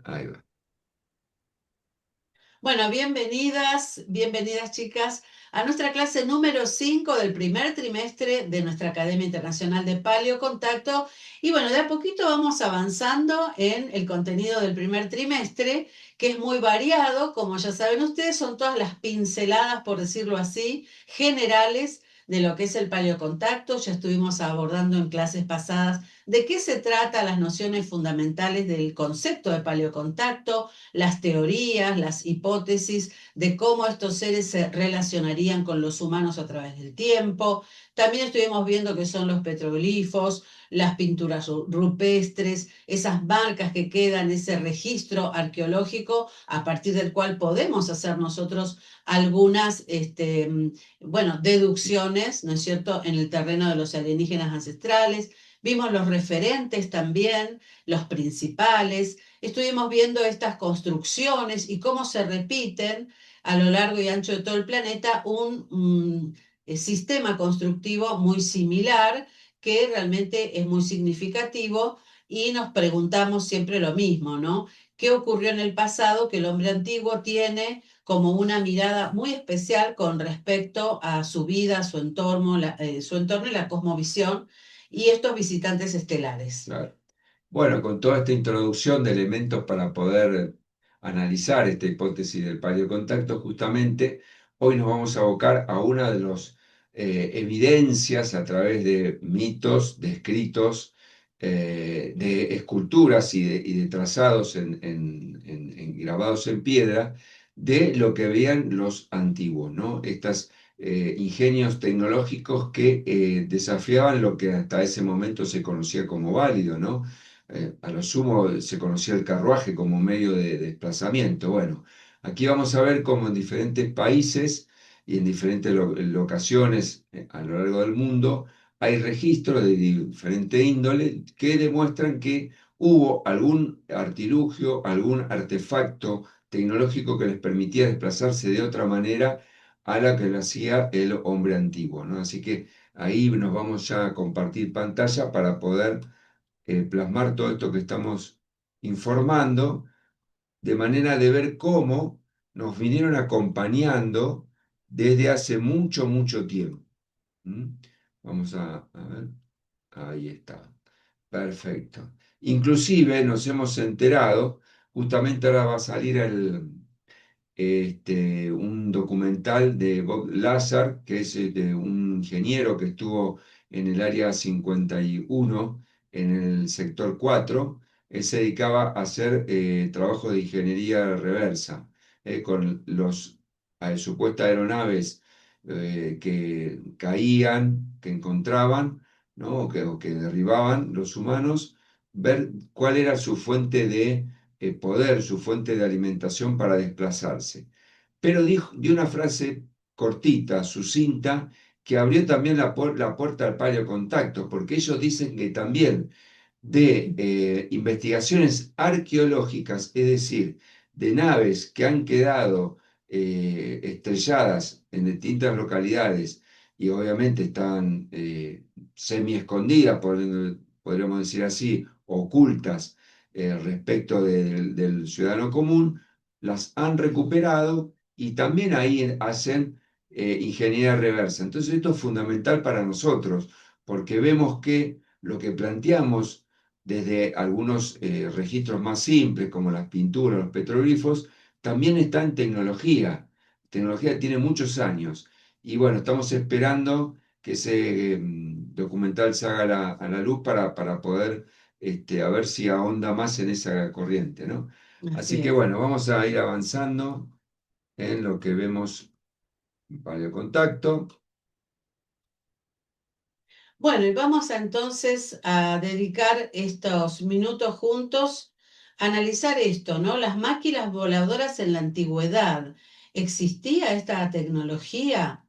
Ahí va. Bueno, bienvenidas chicas a nuestra clase número 5 del primer trimestre de nuestra Academia Internacional de Paleocontacto. Y bueno, de a poquito vamos avanzando en el contenido del primer trimestre, que es muy variado, como ya saben ustedes, son todas las pinceladas, por decirlo así, generales de lo que es el paleocontacto. Ya estuvimos abordando en clases pasadas de qué se trata, las nociones fundamentales del concepto de paleocontacto, las teorías, las hipótesis de cómo estos seres se relacionarían con los humanos a través del tiempo. También estuvimos viendo qué son los petroglifos, las pinturas rupestres, esas marcas que quedan, ese registro arqueológico a partir del cual podemos hacer nosotros algunas, bueno, deducciones, ¿no es cierto?, en el terreno de los alienígenas ancestrales. Vimos los referentes también, los principales. Estuvimos viendo estas construcciones y cómo se repiten a lo largo y ancho de todo el planeta un sistema constructivo muy similar que realmente es muy significativo, y nos preguntamos siempre lo mismo, ¿no? ¿Qué ocurrió en el pasado que el hombre antiguo tiene como una mirada muy especial con respecto a su vida, su entorno y la cosmovisión y estos visitantes estelares? Claro. Bueno, con toda esta introducción de elementos para poder analizar esta hipótesis del paleocontacto, justamente hoy nos vamos a abocar a una de las evidencias a través de mitos, de escritos, de esculturas y de trazados grabados en piedra de lo que veían los antiguos, ¿no? Estas ingenios tecnológicos que desafiaban lo que hasta ese momento se conocía como válido, ¿no? A lo sumo se conocía el carruaje como medio de desplazamiento. Bueno, aquí vamos a ver cómo en diferentes países y en diferentes locaciones a lo largo del mundo hay registros de diferente índole que demuestran que hubo algún artilugio, algún artefacto tecnológico que les permitía desplazarse de otra manera a la que lo hacía el hombre antiguo, ¿no? Así que ahí nos vamos ya a compartir pantalla para poder plasmar todo esto que estamos informando, de manera de ver cómo nos vinieron acompañando desde hace mucho, mucho tiempo. ¿Mm? Vamos a ver, ahí está, perfecto. Inclusive nos hemos enterado, justamente ahora va a salir un documental de Bob Lazar, que es un ingeniero que estuvo en el área 51, en el sector 4. Él se dedicaba a hacer trabajo de ingeniería reversa, con los supuestas aeronaves que caían, que encontraban, ¿no? o que derribaban los humanos, ver cuál era su fuente de poder, su fuente de alimentación para desplazarse. Pero dio una frase cortita, sucinta, que abrió también la puerta al paleocontacto, porque ellos dicen que también de investigaciones arqueológicas, es decir, de naves que han quedado estrelladas en distintas localidades y obviamente están semi escondidas, podríamos decir así, ocultas respecto del ciudadano común, las han recuperado y también ahí hacen ingeniería reversa. Entonces esto es fundamental para nosotros, porque vemos que lo que planteamos desde algunos registros más simples, como las pinturas, los petroglifos, también está en tecnología. Tecnología tiene muchos años. Y bueno, estamos esperando que ese documental se haga a la luz para poder a ver si ahonda más en esa corriente, ¿no? Así Así que es. bueno, vamos a ir avanzando en lo que vemos en paleocontacto. Bueno, y vamos entonces a dedicar estos minutos juntos a analizar esto, ¿no? Las máquinas voladoras en la antigüedad. ¿Existía esta tecnología?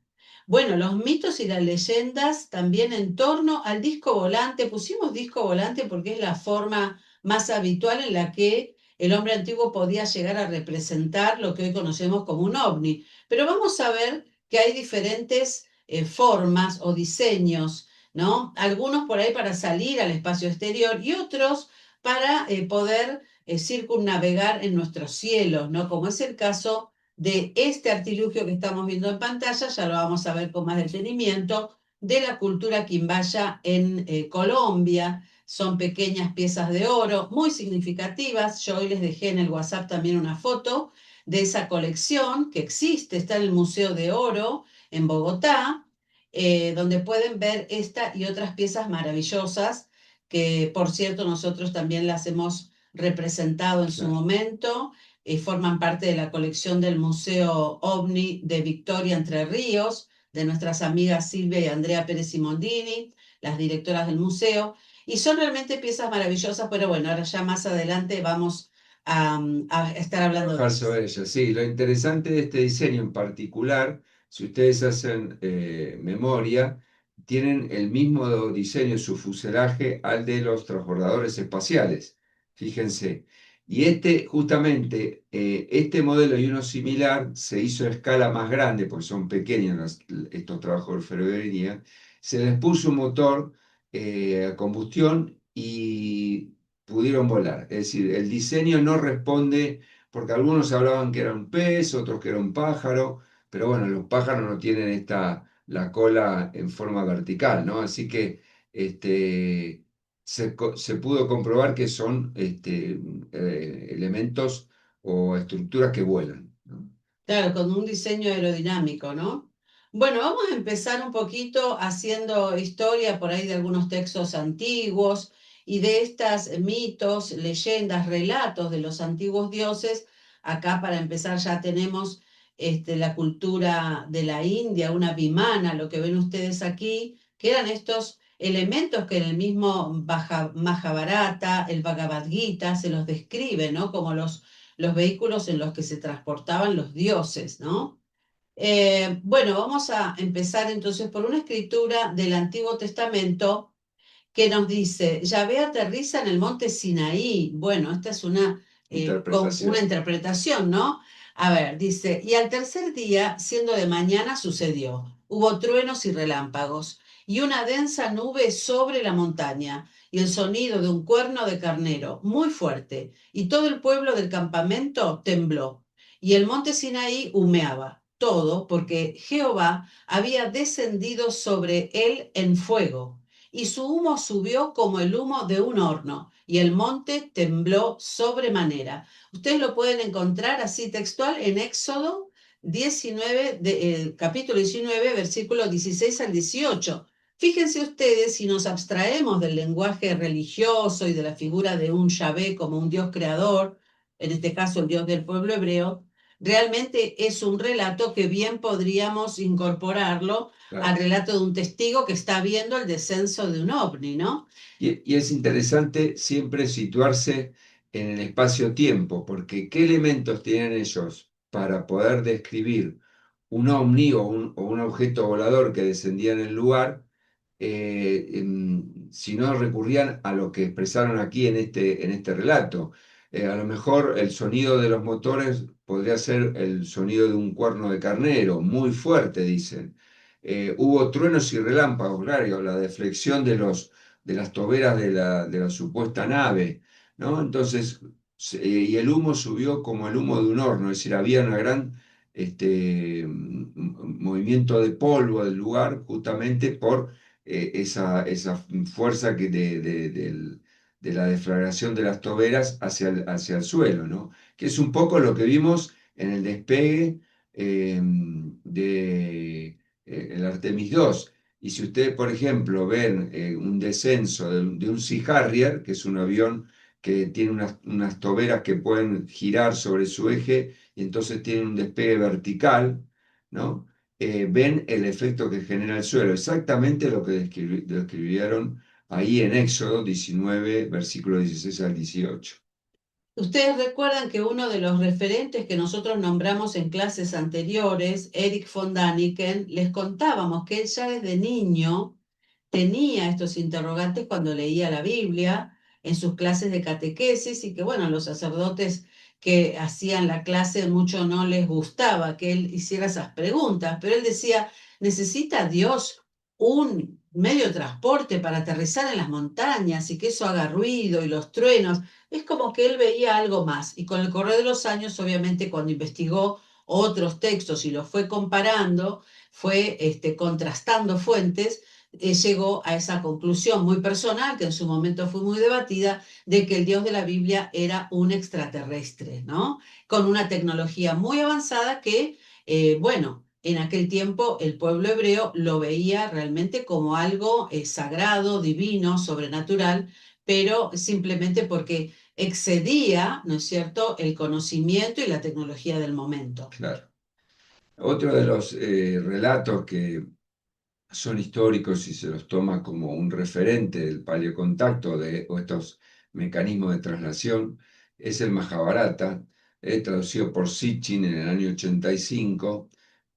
Bueno, los mitos y las leyendas también en torno al disco volante. Pusimos disco volante porque es la forma más habitual en la que el hombre antiguo podía llegar a representar lo que hoy conocemos como un ovni. Pero vamos a ver que hay diferentes formas o diseños, ¿no? Algunos por ahí para salir al espacio exterior y otros para poder circunnavegar en nuestros cielos, ¿no? Como es el caso de este artilugio que estamos viendo en pantalla, ya lo vamos a ver con más detenimiento, de la cultura quimbaya en Colombia. Son pequeñas piezas de oro muy significativas. Yo hoy les dejé en el WhatsApp también una foto de esa colección que existe, está en el Museo de Oro en Bogotá, donde pueden ver esta y otras piezas maravillosas que, por cierto, nosotros también las hemos representado en su Claro. momento. Forman parte de la colección del Museo OVNI de Victoria, Entre Ríos, de nuestras amigas Silvia y Andrea Pérez Simondini, las directoras del museo, y son realmente piezas maravillosas, pero bueno, ahora ya más adelante vamos a estar hablando de Trabajar ellas. sobre ella, sí. Lo interesante de este diseño en particular, si ustedes hacen memoria, tienen el mismo diseño, su fuselaje al de los transbordadores espaciales. Fíjense. Y este, justamente, este modelo y uno similar se hizo a escala más grande, porque son pequeños estos trabajos de orfebrería. Se les puso un motor a combustión y pudieron volar. Es decir, el diseño no responde porque algunos hablaban que era un pez, otros que era un pájaro, pero bueno, los pájaros no tienen la cola en forma vertical, ¿no? Así que se pudo comprobar que son elementos o estructuras que vuelan, ¿no? Claro, con un diseño aerodinámico, ¿no? Bueno, vamos a empezar un poquito haciendo historia por ahí de algunos textos antiguos y de estas mitos, leyendas, relatos de los antiguos dioses. Acá para empezar ya tenemos la cultura de la India, una vimana, lo que ven ustedes aquí, que eran estos elementos que en el mismo Mahabharata, el Bhagavad Gita, se los describe, ¿no? Como los vehículos en los que se transportaban los dioses, ¿no? Bueno, vamos a empezar entonces por una escritura del Antiguo Testamento que nos dice, Yahvé aterriza en el monte Sinaí. Bueno, esta es una Interpretación. interpretación, ¿no? A ver, dice, y al tercer día, siendo de mañana, sucedió. Hubo truenos y relámpagos, y una densa nube sobre la montaña, y el sonido de un cuerno de carnero, muy fuerte, y todo el pueblo del campamento tembló, y el monte Sinaí humeaba, todo porque Jehová había descendido sobre él en fuego y su humo subió como el humo de un horno, y el monte tembló sobremanera. Ustedes lo pueden encontrar así textual en Éxodo 19, capítulo 19, versículos 16 al 18. Fíjense ustedes, si nos abstraemos del lenguaje religioso y de la figura de un Yahvé como un Dios creador, en este caso el Dios del pueblo hebreo, realmente es un relato que bien podríamos incorporarlo al Claro. relato de un testigo que está viendo el descenso de un ovni, ¿no? Y es interesante siempre situarse en el espacio-tiempo, porque ¿qué elementos tienen ellos para poder describir un ovni o un objeto volador que descendía en el lugar, si no recurrían a lo que expresaron aquí en este relato? A lo mejor el sonido de los motores podría ser el sonido de un cuerno de carnero, muy fuerte, dicen. Hubo truenos y relámpagos, claro, la deflexión de las toberas de la supuesta nave, ¿no? Entonces, y el humo subió como el humo de un horno, es decir, había una gran movimiento de polvo del lugar justamente por esa fuerza de la deflagración de las toberas hacia el suelo, ¿no? Que es un poco lo que vimos en el despegue de el Artemis 2. Y si ustedes, por ejemplo, ven un descenso de un Sea Harrier, que es un avión que tiene unas toberas que pueden girar sobre su eje y entonces tiene un despegue vertical, ¿no? Ven el efecto que genera el suelo, exactamente lo que describieron ahí en Éxodo 19, versículos 16 al 18. Ustedes recuerdan que uno de los referentes que nosotros nombramos en clases anteriores, Eric von Daniken, les contábamos que él ya desde niño tenía estos interrogantes cuando leía la Biblia en sus clases de catequesis y que, bueno, los sacerdotes que hacían la clase mucho no les gustaba que él hiciera esas preguntas, pero él decía, ¿necesita Dios un medio de transporte para aterrizar en las montañas y que eso haga ruido y los truenos. Es como que él veía algo más. Y con el correr de los años, obviamente, cuando investigó otros textos y los fue comparando, fue contrastando fuentes, llegó a esa conclusión muy personal, que en su momento fue muy debatida, de que el Dios de la Biblia era un extraterrestre, ¿no? Con una tecnología muy avanzada que, bueno, en aquel tiempo el pueblo hebreo lo veía realmente como algo sagrado, divino, sobrenatural, pero simplemente porque excedía, ¿no es cierto?, el conocimiento y la tecnología del momento. Claro. Otro de los relatos que son históricos y se los toma como un referente del paleocontacto o estos mecanismos de traslación es el Mahabharata, traducido por Sitchin en el año 85,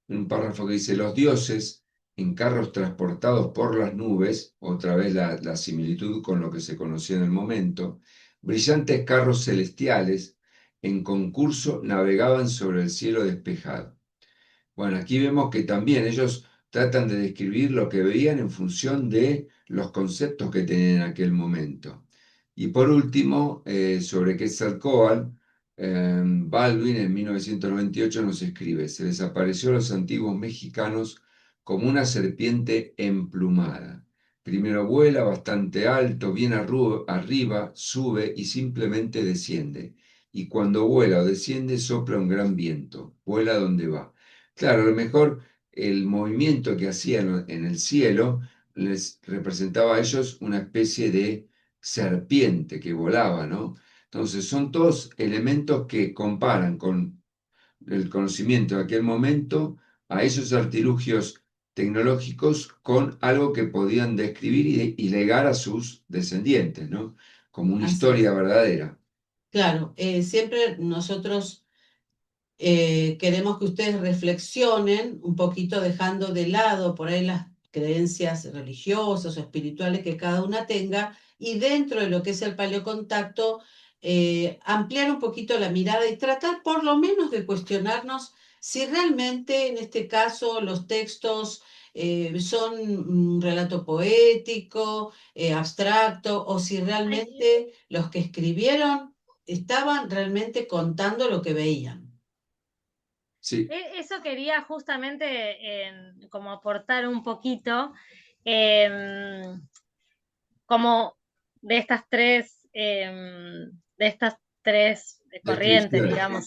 un párrafo que dice: los dioses en carros transportados por las nubes, otra vez la similitud con lo que se conocía en el momento, brillantes carros celestiales en concurso navegaban sobre el cielo despejado. Bueno, aquí vemos que también ellos tratan de describir lo que veían en función de los conceptos que tenían en aquel momento. Y por último, sobre Quetzalcóatl, Baldwin en 1998 nos escribe: se les apareció a los antiguos mexicanos como una serpiente emplumada. Primero vuela bastante alto, bien arriba, sube y simplemente desciende. Y cuando vuela o desciende sopla un gran viento, vuela donde va. Claro, a lo mejor el movimiento que hacían en el cielo les representaba a ellos una especie de serpiente que volaba, ¿no? Entonces son todos elementos que comparan con el conocimiento de aquel momento a esos artilugios tecnológicos con algo que podían describir y legar a sus descendientes, ¿no? Como una Así historia es. verdadera. Claro, siempre nosotros queremos que ustedes reflexionen un poquito dejando de lado por ahí las creencias religiosas o espirituales que cada una tenga y dentro de lo que es el paleocontacto, ampliar un poquito la mirada y tratar por lo menos de cuestionarnos si realmente en este caso los textos son un relato poético, abstracto, o si Ay, realmente los que escribieron estaban realmente contando lo que veían. Sí, eso quería justamente como aportar un poquito, em, como de estas tres corrientes, descripciones. digamos.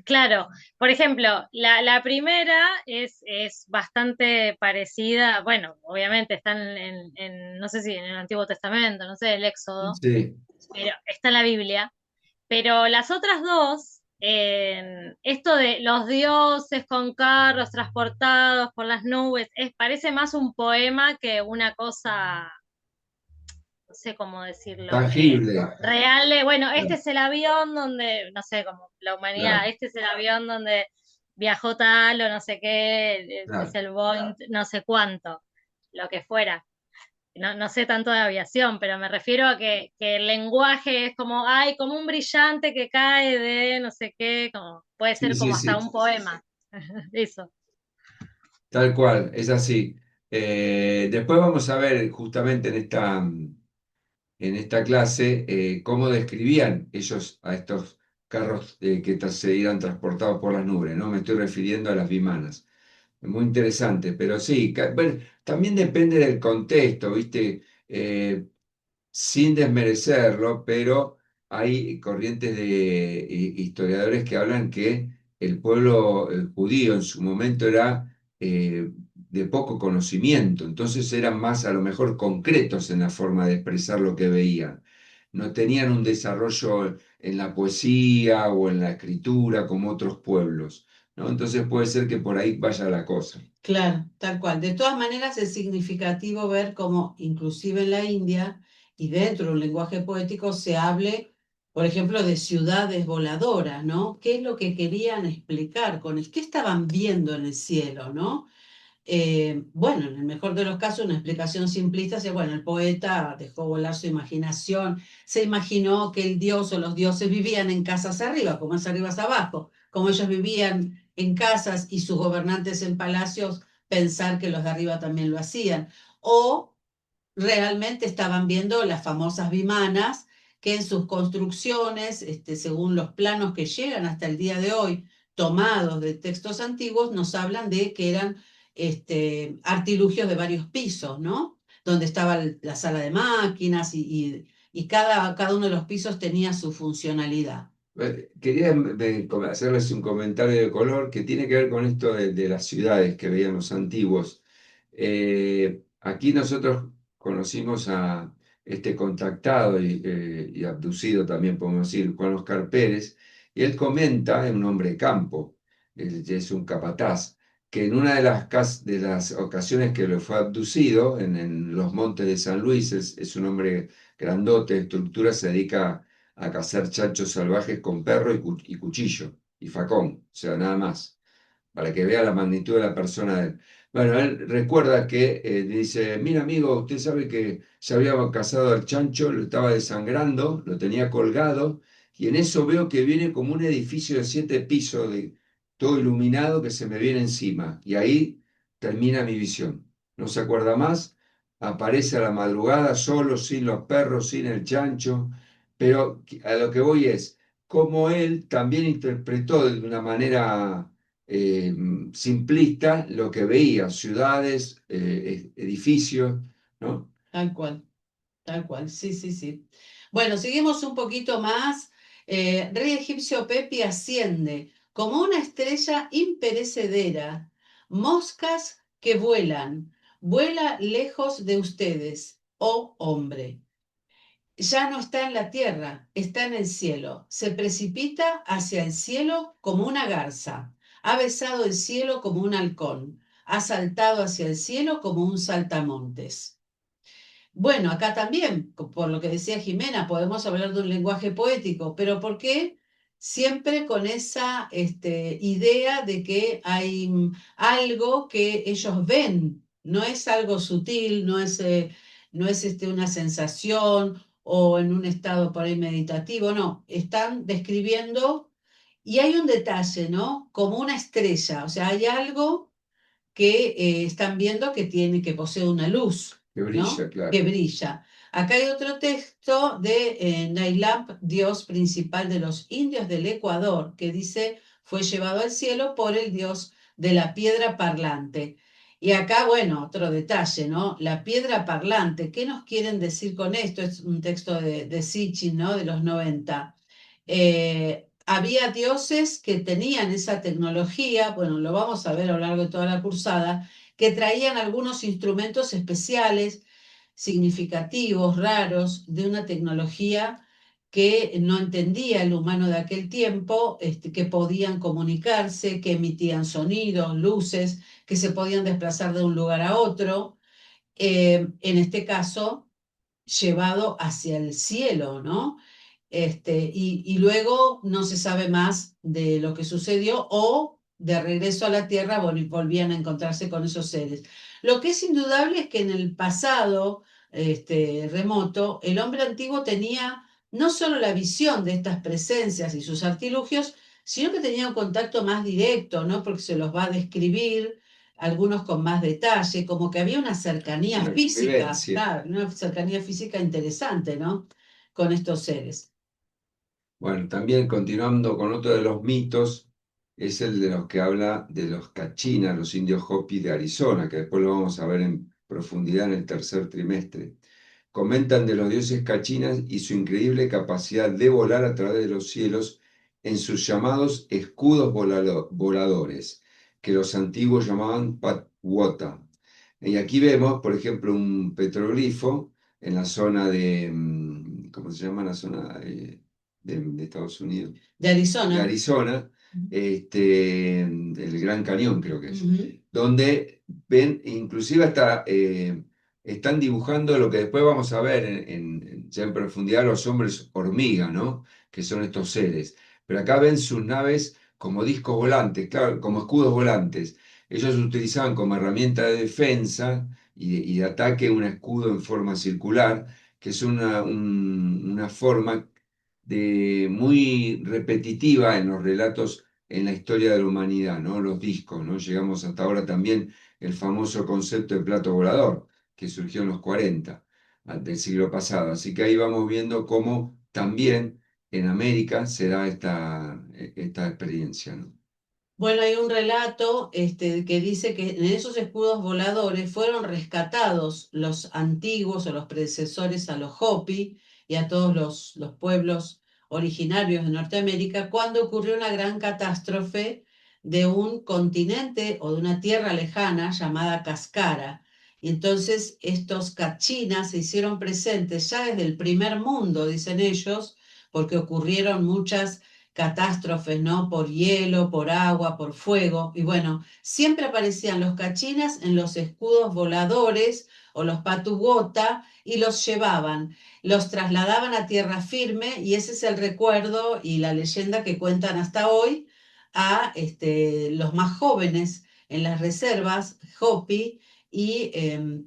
Claro, por ejemplo, la primera es bastante parecida, bueno, obviamente están no sé si en el Antiguo Testamento, no sé, el Éxodo, Sí, pero está en la Biblia. Pero las otras dos, esto de los dioses con carros transportados por las nubes, parece más un poema que una cosa, no sé cómo decirlo, tangible. real. Bueno, este Claro, es el avión donde, no sé, como la humanidad, claro, este es el avión donde viajó tal o no sé qué, es claro. el Boeing, no sé cuánto, lo que fuera. No sé tanto de aviación, pero me refiero a que el lenguaje es como, ay, como un brillante que cae de no sé qué, como, puede Sí, ser sí, como hasta sí. un poema. Eso. Tal cual, es así. Después vamos a ver justamente en esta clase cómo describían ellos a estos carros que se irán transportados por las nubes, ¿no? Me estoy refiriendo a las vimanas. Muy interesante, pero sí, bueno, también depende del contexto, ¿viste? Sin desmerecerlo, pero hay corrientes de historiadores que hablan que el pueblo judío en su momento era de poco conocimiento, entonces eran más a lo mejor concretos en la forma de expresar lo que veían. No tenían un desarrollo en la poesía o en la escritura como otros pueblos, ¿no? Entonces puede ser que por ahí vaya la cosa. Claro, tal cual. De todas maneras, es significativo ver cómo inclusive en la India y dentro de un lenguaje poético se hable, por ejemplo, de ciudades voladoras, ¿no? ¿Qué es lo que querían explicar con el qué estaban viendo en el cielo, ¿no? Bueno, en el mejor de los casos, una explicación simplista es, bueno, el poeta dejó volar su imaginación, se imaginó que el dios o los dioses vivían en casas arriba, como es arriba es abajo, como ellos vivían en casas y sus gobernantes en palacios, pensar que los de arriba también lo hacían. O realmente estaban viendo las famosas vimanas, que en sus construcciones, según los planos que llegan hasta el día de hoy, tomados de textos antiguos, nos hablan de que eran artilugios de varios pisos, ¿no? Donde estaba la sala de máquinas y cada uno de los pisos tenía su funcionalidad. Quería hacerles un comentario de color que tiene que ver con esto de las ciudades que veían los antiguos. Aquí nosotros conocimos a este contactado y abducido también, podemos decir, Juan Oscar Pérez, y él comenta, es un hombre de campo, es un capataz, que en una de las ocasiones que lo fue abducido, en los montes de San Luis, es un hombre grandote, de estructura, se dedica a cazar chanchos salvajes con perro y cuchillo y facón, o sea, nada más, para que vea la magnitud de la persona de él. Bueno, él recuerda que dice, mira amigo, usted sabe que se había cazado al chancho, lo estaba desangrando, lo tenía colgado, y en eso veo que viene como un edificio de 7 pisos, todo iluminado, que se me viene encima, y ahí termina mi visión. No se acuerda más, aparece a la madrugada solo, sin los perros, sin el chancho, pero a lo que voy es, cómo él también interpretó de una manera eh, simplista lo que veía, ciudades, edificios, ¿no? Tal cual, sí, sí, sí. Bueno, seguimos un poquito más. Rey egipcio Pepi asciende como una estrella imperecedera, moscas que vuelan, vuela lejos de ustedes, oh hombre. Ya no está en la tierra, está en el cielo. Se precipita hacia el cielo como una garza. Ha besado el cielo como un halcón. Ha saltado hacia el cielo como un saltamontes. Bueno, acá también, por lo que decía Jimena, podemos hablar de un lenguaje poético, pero ¿por qué siempre con esa idea de que hay algo que ellos ven? No es algo sutil, no es una sensación o en un estado por ahí meditativo, no, están describiendo y hay un detalle, ¿no? Como una estrella, o sea, hay algo que están viendo que posee una luz, Que brilla, ¿no? Que claro. brilla. Acá hay otro texto de Nailamp, dios principal de los indios del Ecuador, que dice, fue llevado al cielo por el dios de la piedra parlante. Y acá, bueno, otro detalle, ¿no? La piedra parlante, ¿qué nos quieren decir con esto? Es un texto de Sitchin, ¿no? De los 90. Había dioses que tenían esa tecnología, bueno, lo vamos a ver a lo largo de toda la cursada, que traían algunos instrumentos especiales, significativos, raros, de una tecnología que no entendía el humano de aquel tiempo, que podían comunicarse, que emitían sonidos, luces, que se podían desplazar de un lugar a otro, en este caso, llevado hacia el cielo, ¿no? Y luego no se sabe más de lo que sucedió o de regreso a la Tierra volvían a encontrarse con esos seres. Lo que es indudable es que en el pasado remoto, el hombre antiguo tenía no solo la visión de estas presencias y sus artilugios, sino que tenía un contacto más directo, ¿no? Porque se los va a describir, algunos con más detalle, como que había una cercanía Una física, convivencia. claro, una cercanía física interesante, ¿no? Con estos seres. Bueno, también continuando con otro de los mitos, es el de los que habla de los Cachinas, los indios Hopi de Arizona, que después lo vamos a ver en profundidad en el tercer trimestre. Comentan de los dioses Cachinas y su increíble capacidad de volar a través de los cielos en sus llamados escudos voladores, que los antiguos llamaban Patwota. Y aquí vemos, por ejemplo, un petroglifo en la zona de, ¿cómo se llama? La zona de Estados Unidos, De de Arizona. Arizona, el Gran Cañón creo que es, Ujú. donde ven, inclusive hasta están dibujando lo que después vamos a ver ya en profundidad, los hombres hormiga, ¿no? Que son estos seres. Pero acá ven sus naves como discos volantes, claro, como escudos volantes. Ellos utilizaban como herramienta de defensa y de ataque un escudo en forma circular, que es una forma muy repetitiva en los relatos en la historia de la humanidad, ¿no? Los discos, ¿no? Llegamos hasta ahora también el famoso concepto de plato volador, que surgió en los 40. del siglo pasado. Así que ahí vamos viendo cómo también en América se da esta experiencia, ¿no? Bueno, hay un relato que dice que en esos escudos voladores fueron rescatados los antiguos o los predecesores a los Hopi y a todos los pueblos originarios de Norteamérica cuando ocurrió una gran catástrofe de un continente o de una tierra lejana llamada Cascara. Y entonces estos cachinas se hicieron presentes ya desde el primer mundo, dicen ellos, porque ocurrieron muchas catástrofes, ¿no? Por hielo, por agua, por fuego. Y bueno, siempre aparecían los cachinas en los escudos voladores o los patugota y los llevaban, los trasladaban a tierra firme y ese es el recuerdo y la leyenda que cuentan hasta hoy a los más jóvenes en las reservas Hopi y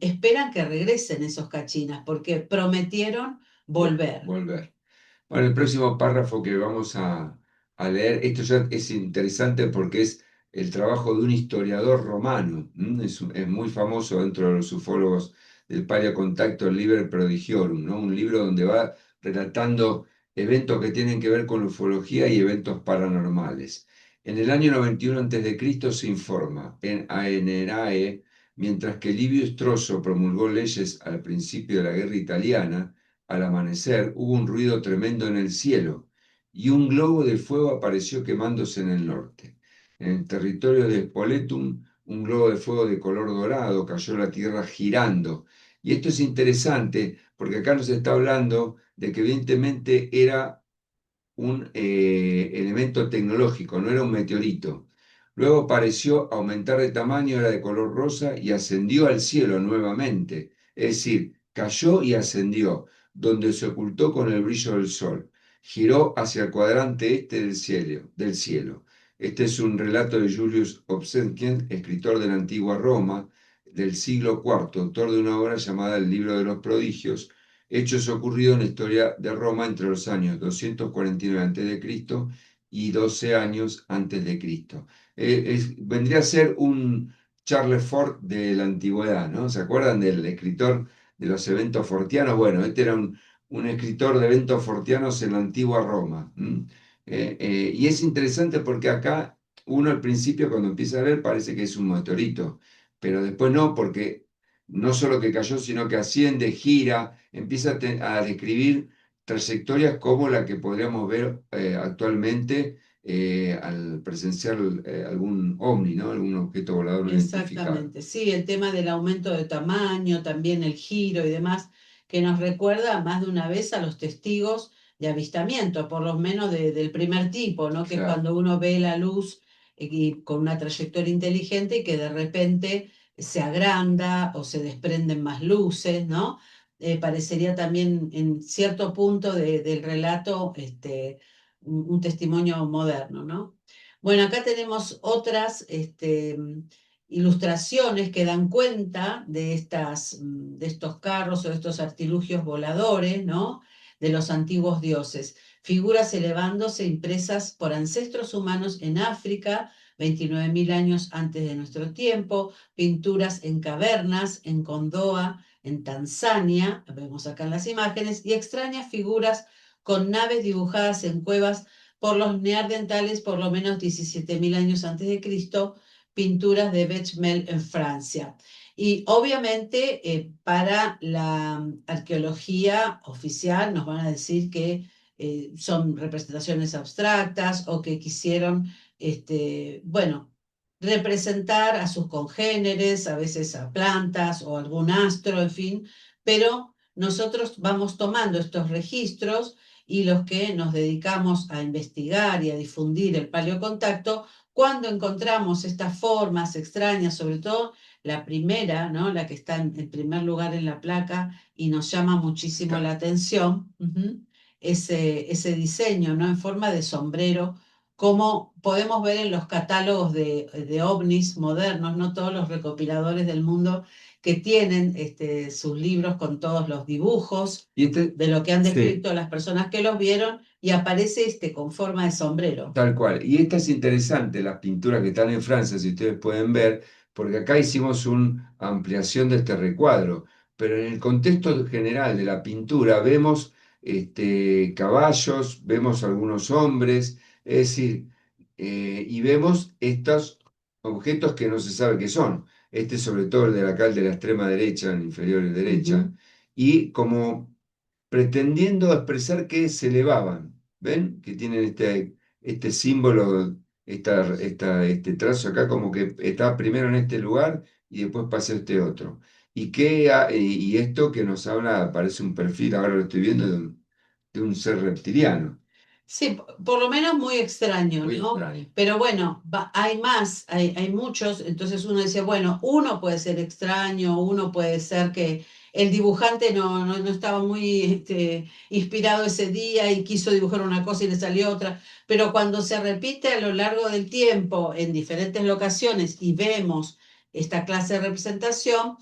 esperan que regresen esos cachinas porque prometieron volver. Volver. Bueno, el próximo párrafo que vamos a leer, esto ya es interesante porque es el trabajo de un historiador romano. Es muy famoso dentro de los ufólogos del Paleocontacto, el Liber Prodigiorum, ¿no? Un libro donde va relatando eventos que tienen que ver con la ufología y eventos paranormales. En el año 91 a.C. se informa en Aenerae, mientras que Livio Strozo promulgó leyes al principio de la guerra italiana, al amanecer hubo un ruido tremendo en el cielo y un globo de fuego apareció quemándose en el norte. En el territorio de Spoletum, un globo de fuego de color dorado cayó a la tierra girando. Y esto es interesante porque acá nos está hablando de que evidentemente era un elemento tecnológico, no era un meteorito. Luego pareció aumentar de tamaño, era de color rosa y ascendió al cielo nuevamente. Es decir, cayó y ascendió, donde se ocultó con el brillo del sol. Giró hacia el cuadrante este del cielo. Este es un relato de Julius Obsequien, escritor de la antigua Roma, del siglo IV, autor de una obra llamada El Libro de los Prodigios, hechos ocurridos en la historia de Roma entre los años 249 a.C. y 12 años antes de Cristo. Vendría a ser un Charles Fort de la antigüedad, ¿no? ¿Se acuerdan del escritor de los eventos fortianos? Bueno, este era un escritor de eventos fortianos en la antigua Roma. Y es interesante porque acá uno al principio cuando empieza a ver parece que es un meteorito, pero después no, porque no solo que cayó, sino que asciende, gira, empieza a describir trayectorias como la que podríamos ver actualmente al presenciar algún ovni, ¿no? Algún objeto volador no identificado. Exactamente, sí, el tema del aumento de tamaño, también el giro y demás, que nos recuerda más de una vez a los testigos de avistamiento, por lo menos del primer tipo, ¿no? Que es Claro, cuando uno ve la luz y con una trayectoria inteligente y que de repente se agranda o se desprenden más luces, ¿no? Parecería también en cierto punto del relato un testimonio moderno, ¿no? Bueno, acá tenemos otras ilustraciones que dan cuenta de de estos carros o de estos artilugios voladores, ¿no? De los antiguos dioses. Figuras elevándose impresas por ancestros humanos en África, 29.000 años antes de nuestro tiempo, pinturas en cavernas, en Kondoa, en Tanzania, vemos acá en las imágenes, y extrañas figuras con naves dibujadas en cuevas por los neandertales por lo menos 17.000 años antes de Cristo, pinturas de Bechmel en Francia. Y obviamente para la arqueología oficial nos van a decir que son representaciones abstractas o que quisieron, bueno, representar a sus congéneres, a veces a plantas o algún astro, en fin, pero nosotros vamos tomando estos registros y los que nos dedicamos a investigar y a difundir el paleocontacto, cuando encontramos estas formas extrañas, sobre todo la primera, ¿no? La que está en primer lugar en la placa y nos llama muchísimo la atención, ese diseño, ¿no? En forma de sombrero, como podemos ver en los catálogos de ovnis modernos, no todos los recopiladores del mundo que tienen sus libros con todos los dibujos y este, de lo que han sí, descrito las personas que los vieron y aparece con forma de sombrero. tal cual. Y esta es interesante, las pinturas que están en Francia, si ustedes pueden ver, porque acá hicimos una ampliación de este recuadro. pero en el contexto general de la pintura vemos caballos, vemos algunos hombres, es decir, y vemos estos objetos que no se sabe qué son. Este sobre todo el de acá, el de la extrema derecha, en la inferior derecha, y como pretendiendo expresar que se elevaban. ¿Ven? Que tienen este símbolo, este trazo acá, como que está primero en este lugar y después pasa a este otro. Y esto que nos habla, parece un perfil, ahora lo estoy viendo, de un ser reptiliano. Sí, por lo menos muy extraño, Muy ¿no? extraño. Pero bueno, hay más, hay muchos, entonces uno dice, bueno, uno puede ser extraño, uno puede ser que el dibujante no estaba muy inspirado ese día y quiso dibujar una cosa y le salió otra, pero cuando se repite a lo largo del tiempo en diferentes locaciones y vemos esta clase de representación,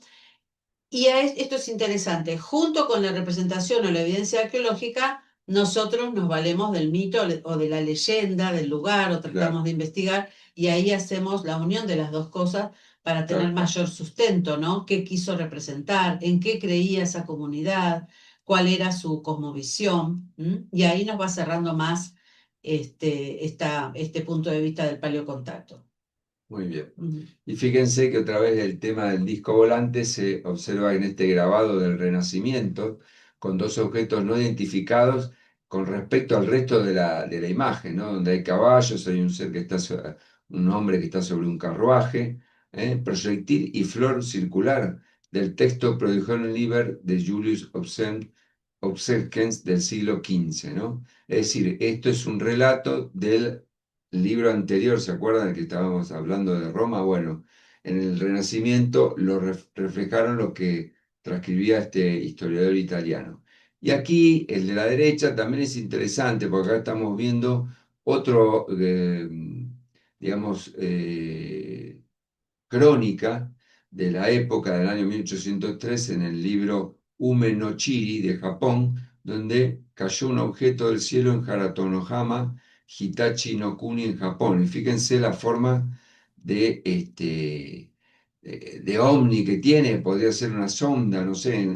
esto es interesante. Junto con la representación o la evidencia arqueológica, nosotros nos valemos del mito o de la leyenda del lugar o Claro, tratamos de investigar y ahí hacemos la unión de las dos cosas para tener tal cual. mayor sustento, ¿no? ¿Qué quiso representar? ¿En qué creía esa comunidad? ¿Cuál era su cosmovisión? ¿Mm? Y ahí nos va cerrando más este punto de vista del paleocontacto. Muy bien. Ujú. Y fíjense que otra vez el tema del disco volante se observa en este grabado del Renacimiento, con dos objetos no identificados con respecto al resto de la imagen, ¿no? Donde hay caballos, hay un ser que está, un hombre que está sobre un carruaje, proyectil y flor circular, del texto Prodigion Liber de Julius Obsergens del siglo XV, ¿no? Es decir, esto es un relato del libro anterior, ¿se acuerdan que estábamos hablando de Roma? Bueno, en el Renacimiento reflejaron lo que transcribía este historiador italiano. Y aquí, el de la derecha, también es interesante, porque acá estamos viendo otro, digamos, crónica de la época del año 1803 en el libro Ume no Chiri de Japón, donde cayó un objeto del cielo en Haratonohama, Hitachi no Kuni en Japón. Y fíjense la forma de ovni que tiene, podría ser una sonda, no sé,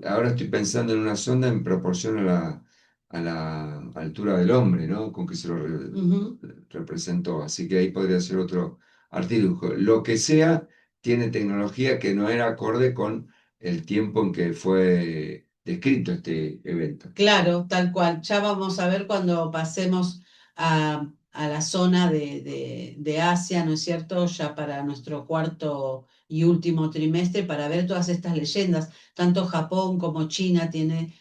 ahora estoy pensando en una sonda en proporción a la altura del hombre, ¿no? Con que se lo Ujú. representó. Así que ahí podría ser otro artilugio. Lo que sea, tiene tecnología que no era acorde con el tiempo en que fue descrito este evento. Claro, tal cual. Ya vamos a ver cuando pasemos a la zona de Asia, ¿no es cierto? Ya para nuestro cuarto y último trimestre, para ver todas estas leyendas. Tanto Japón como China tiene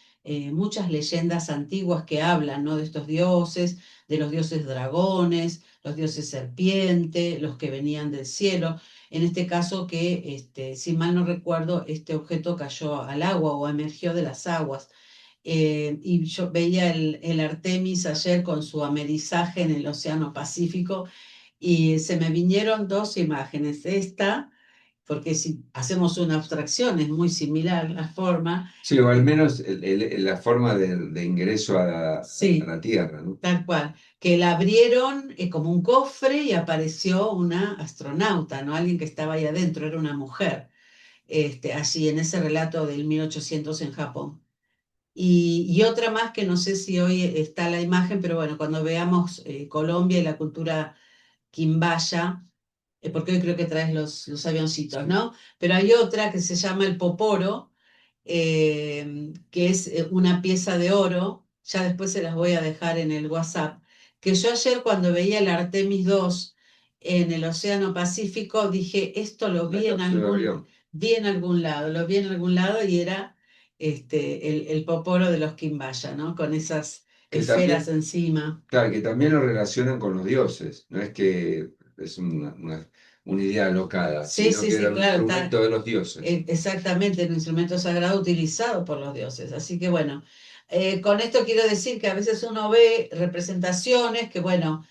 muchas leyendas antiguas que hablan, ¿no? De estos dioses, de los dioses dragones, los dioses serpiente, los que venían del cielo. En este caso que, si mal no recuerdo, este objeto cayó al agua o emergió de las aguas. Y yo veía el Artemis ayer con su amerizaje en el Océano Pacífico y se me vinieron dos imágenes. Esta, porque si hacemos una abstracción es muy similar la forma. Sí, o al menos la forma de ingreso a Sí, la Tierra, ¿no? tal cual, que la abrieron como un cofre y apareció una astronauta, ¿no? Alguien que estaba ahí adentro, era una mujer, allí en ese relato del 1800 en Japón. Y otra más que no sé si hoy está la imagen, pero bueno, cuando veamos Colombia y la cultura quimbaya, porque hoy creo que traes los avioncitos, Sí. ¿no? Pero hay otra que se llama el poporo, que es una pieza de oro, ya después se las voy a dejar en el WhatsApp, que yo ayer cuando veía el Artemis 2 en el Océano Pacífico, dije, esto lo La cápsula de Orión. vi en algún lado, lo vi en algún lado y era el poporo de los Quimbaya, ¿no? Con esas Que esferas también, encima. claro, que también lo relacionan con los dioses. No es que es una idea alocada, Sí, sino sí, que era sí, un claro, está instrumento de los dioses. exactamente el instrumento sagrado utilizado por los dioses. Así que bueno, con esto quiero decir que a veces uno ve representaciones que, bueno,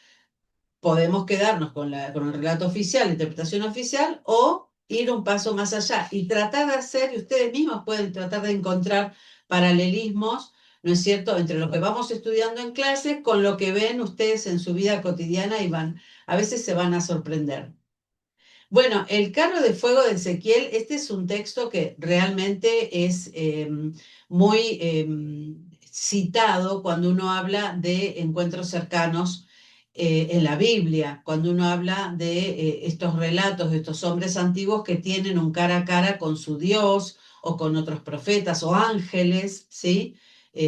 podemos quedarnos con el relato oficial, la interpretación oficial, o ir un paso más allá y tratar de hacer, y ustedes mismos pueden tratar de encontrar paralelismos, ¿no es cierto?, entre lo que vamos estudiando en clase con lo que ven ustedes en su vida cotidiana y a veces se van a sorprender. Bueno, el carro de fuego de Ezequiel, este es un texto que realmente es muy citado cuando uno habla de encuentros cercanos en la Biblia, cuando uno habla de estos relatos de estos hombres antiguos que tienen un cara a cara con su Dios o con otros profetas o ángeles, ¿sí?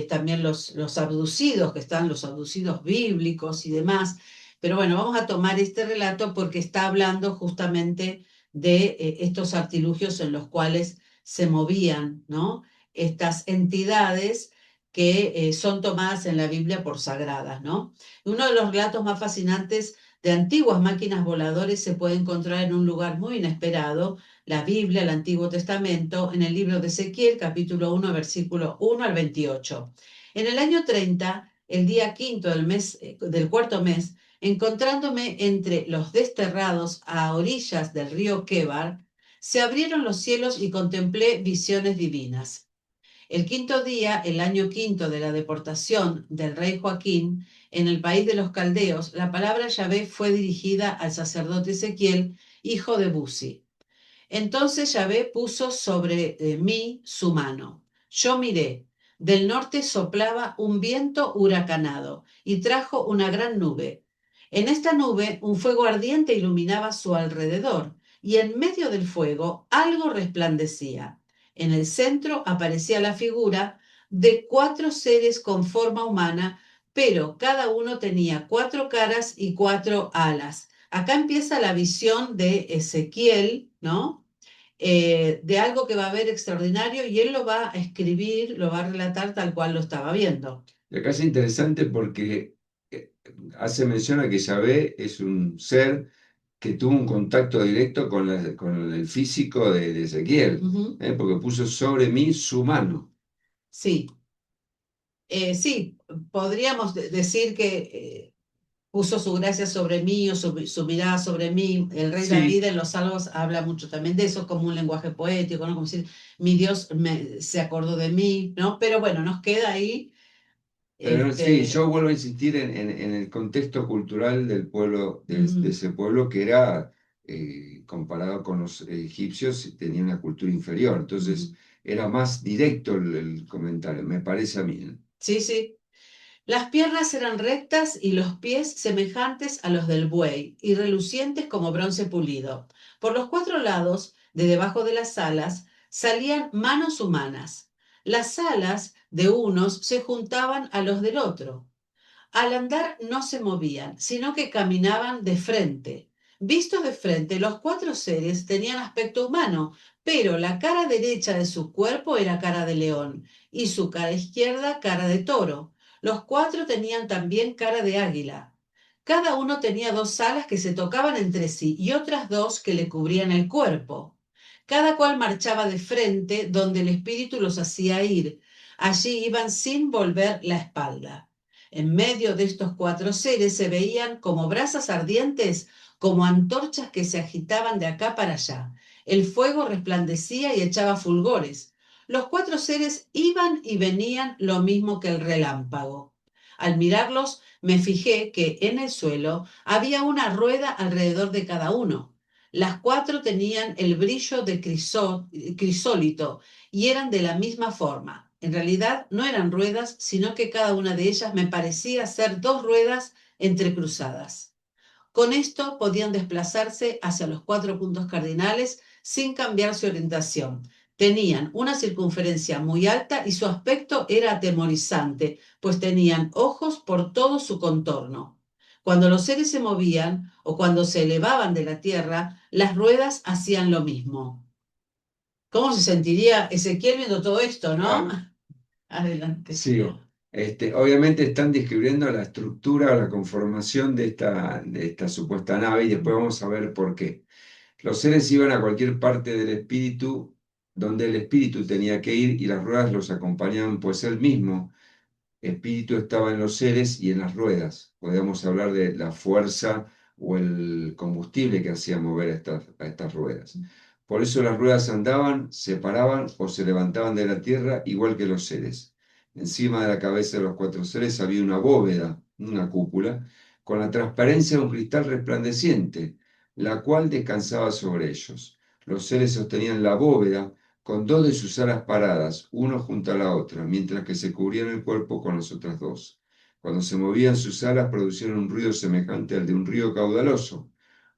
También los abducidos, que están los abducidos bíblicos y demás. Pero bueno, vamos a tomar este relato porque está hablando justamente de estos artilugios en los cuales se movían, ¿no? Estas entidades que son tomadas en la Biblia por sagradas, ¿no? Uno de los relatos más fascinantes de antiguas máquinas voladoras se puede encontrar en un lugar muy inesperado, la Biblia, el Antiguo Testamento, en el libro de Ezequiel, capítulo 1, versículo 1 al 28. En el año 30, el día quinto del mes, del cuarto mes, encontrándome entre los desterrados a orillas del río Quebar, se abrieron los cielos y contemplé visiones divinas. El quinto día, el año quinto de la deportación del rey Joaquín, en el país de los caldeos, la palabra Yahvé fue dirigida al sacerdote Ezequiel, hijo de Buzi. Entonces Yahvé puso sobre mí su mano. Yo miré. Del norte soplaba un viento huracanado y trajo una gran nube. En esta nube un fuego ardiente iluminaba su alrededor y en medio del fuego algo resplandecía. En el centro aparecía la figura de 4 seres con forma humana, pero cada uno tenía 4 caras y 4 alas. Acá empieza la visión de Ezequiel, ¿no? De algo que va a haber extraordinario y él lo va a escribir, lo va a relatar tal cual lo estaba viendo. Y acá es interesante porque eh, hace mención a que Yahvé es un ser que tuvo un contacto directo con el físico de Ezequiel, Ujú. porque puso sobre mí su mano. Sí, sí, podríamos decir que puso su gracia sobre mí o su mirada sobre mí. El rey David Sí, en los Salmos habla mucho también de eso como un lenguaje poético, ¿no? Como decir, mi Dios se acordó de mí, ¿no? Pero bueno, nos queda ahí, pero sí, yo este, vuelvo a insistir en el contexto cultural del pueblo, de ujú, ese pueblo que era, comparado con los egipcios, tenía una cultura inferior. Entonces, ujú. era más directo el comentario, me parece a mí, ¿eh? Sí, sí. Las piernas eran rectas y los pies semejantes a los del buey y relucientes como bronce pulido. Por los 4 lados, de debajo de las alas, salían manos humanas. Las alas de unos se juntaban a los del otro. Al andar no se movían, sino que caminaban de frente. Vistos de frente, los 4 seres tenían aspecto humano, pero la cara derecha de su cuerpo era cara de león y su cara izquierda cara de toro. Los 4 tenían también cara de águila. Cada uno tenía 2 alas que se tocaban entre sí y otras 2 que le cubrían el cuerpo. Cada cual marchaba de frente donde el espíritu los hacía ir. Allí iban sin volver la espalda. En medio de estos 4 seres se veían como brasas ardientes, como antorchas que se agitaban de acá para allá. El fuego resplandecía y echaba fulgores. Los 4 seres iban y venían lo mismo que el relámpago. Al mirarlos, me fijé que en el suelo había una rueda alrededor de cada uno. Las 4 tenían el brillo de crisólito y eran de la misma forma. En realidad no eran ruedas, sino que cada una de ellas me parecía ser 2 ruedas entrecruzadas. Con esto podían desplazarse hacia los 4 puntos cardinales sin cambiar su orientación. Tenían una circunferencia muy alta y su aspecto era atemorizante, pues tenían ojos por todo su contorno. Cuando los seres se movían o cuando se elevaban de la tierra, las ruedas hacían lo mismo. ¿Cómo se sentiría Ezequiel viendo todo esto, no? Claro. Adelante. Sigo. Obviamente están describiendo la estructura o la conformación de esta supuesta nave y después vamos a ver por qué. Los seres iban a cualquier parte del espíritu donde el espíritu tenía que ir y las ruedas los acompañaban, pues él mismo espíritu estaba en los seres y en las ruedas. Podríamos hablar de la fuerza o el combustible que hacía mover a estas ruedas. Por eso las ruedas andaban, se paraban o se levantaban de la tierra igual que los seres. Encima de la cabeza de los 4 seres había una bóveda, una cúpula, con la transparencia de un cristal resplandeciente. la cual descansaba sobre ellos. Los seres sostenían la bóveda con dos de sus alas paradas, uno junto a la otra, mientras que se cubrían el cuerpo con las otras dos. Cuando se movían sus alas producían un ruido semejante al de un río caudaloso,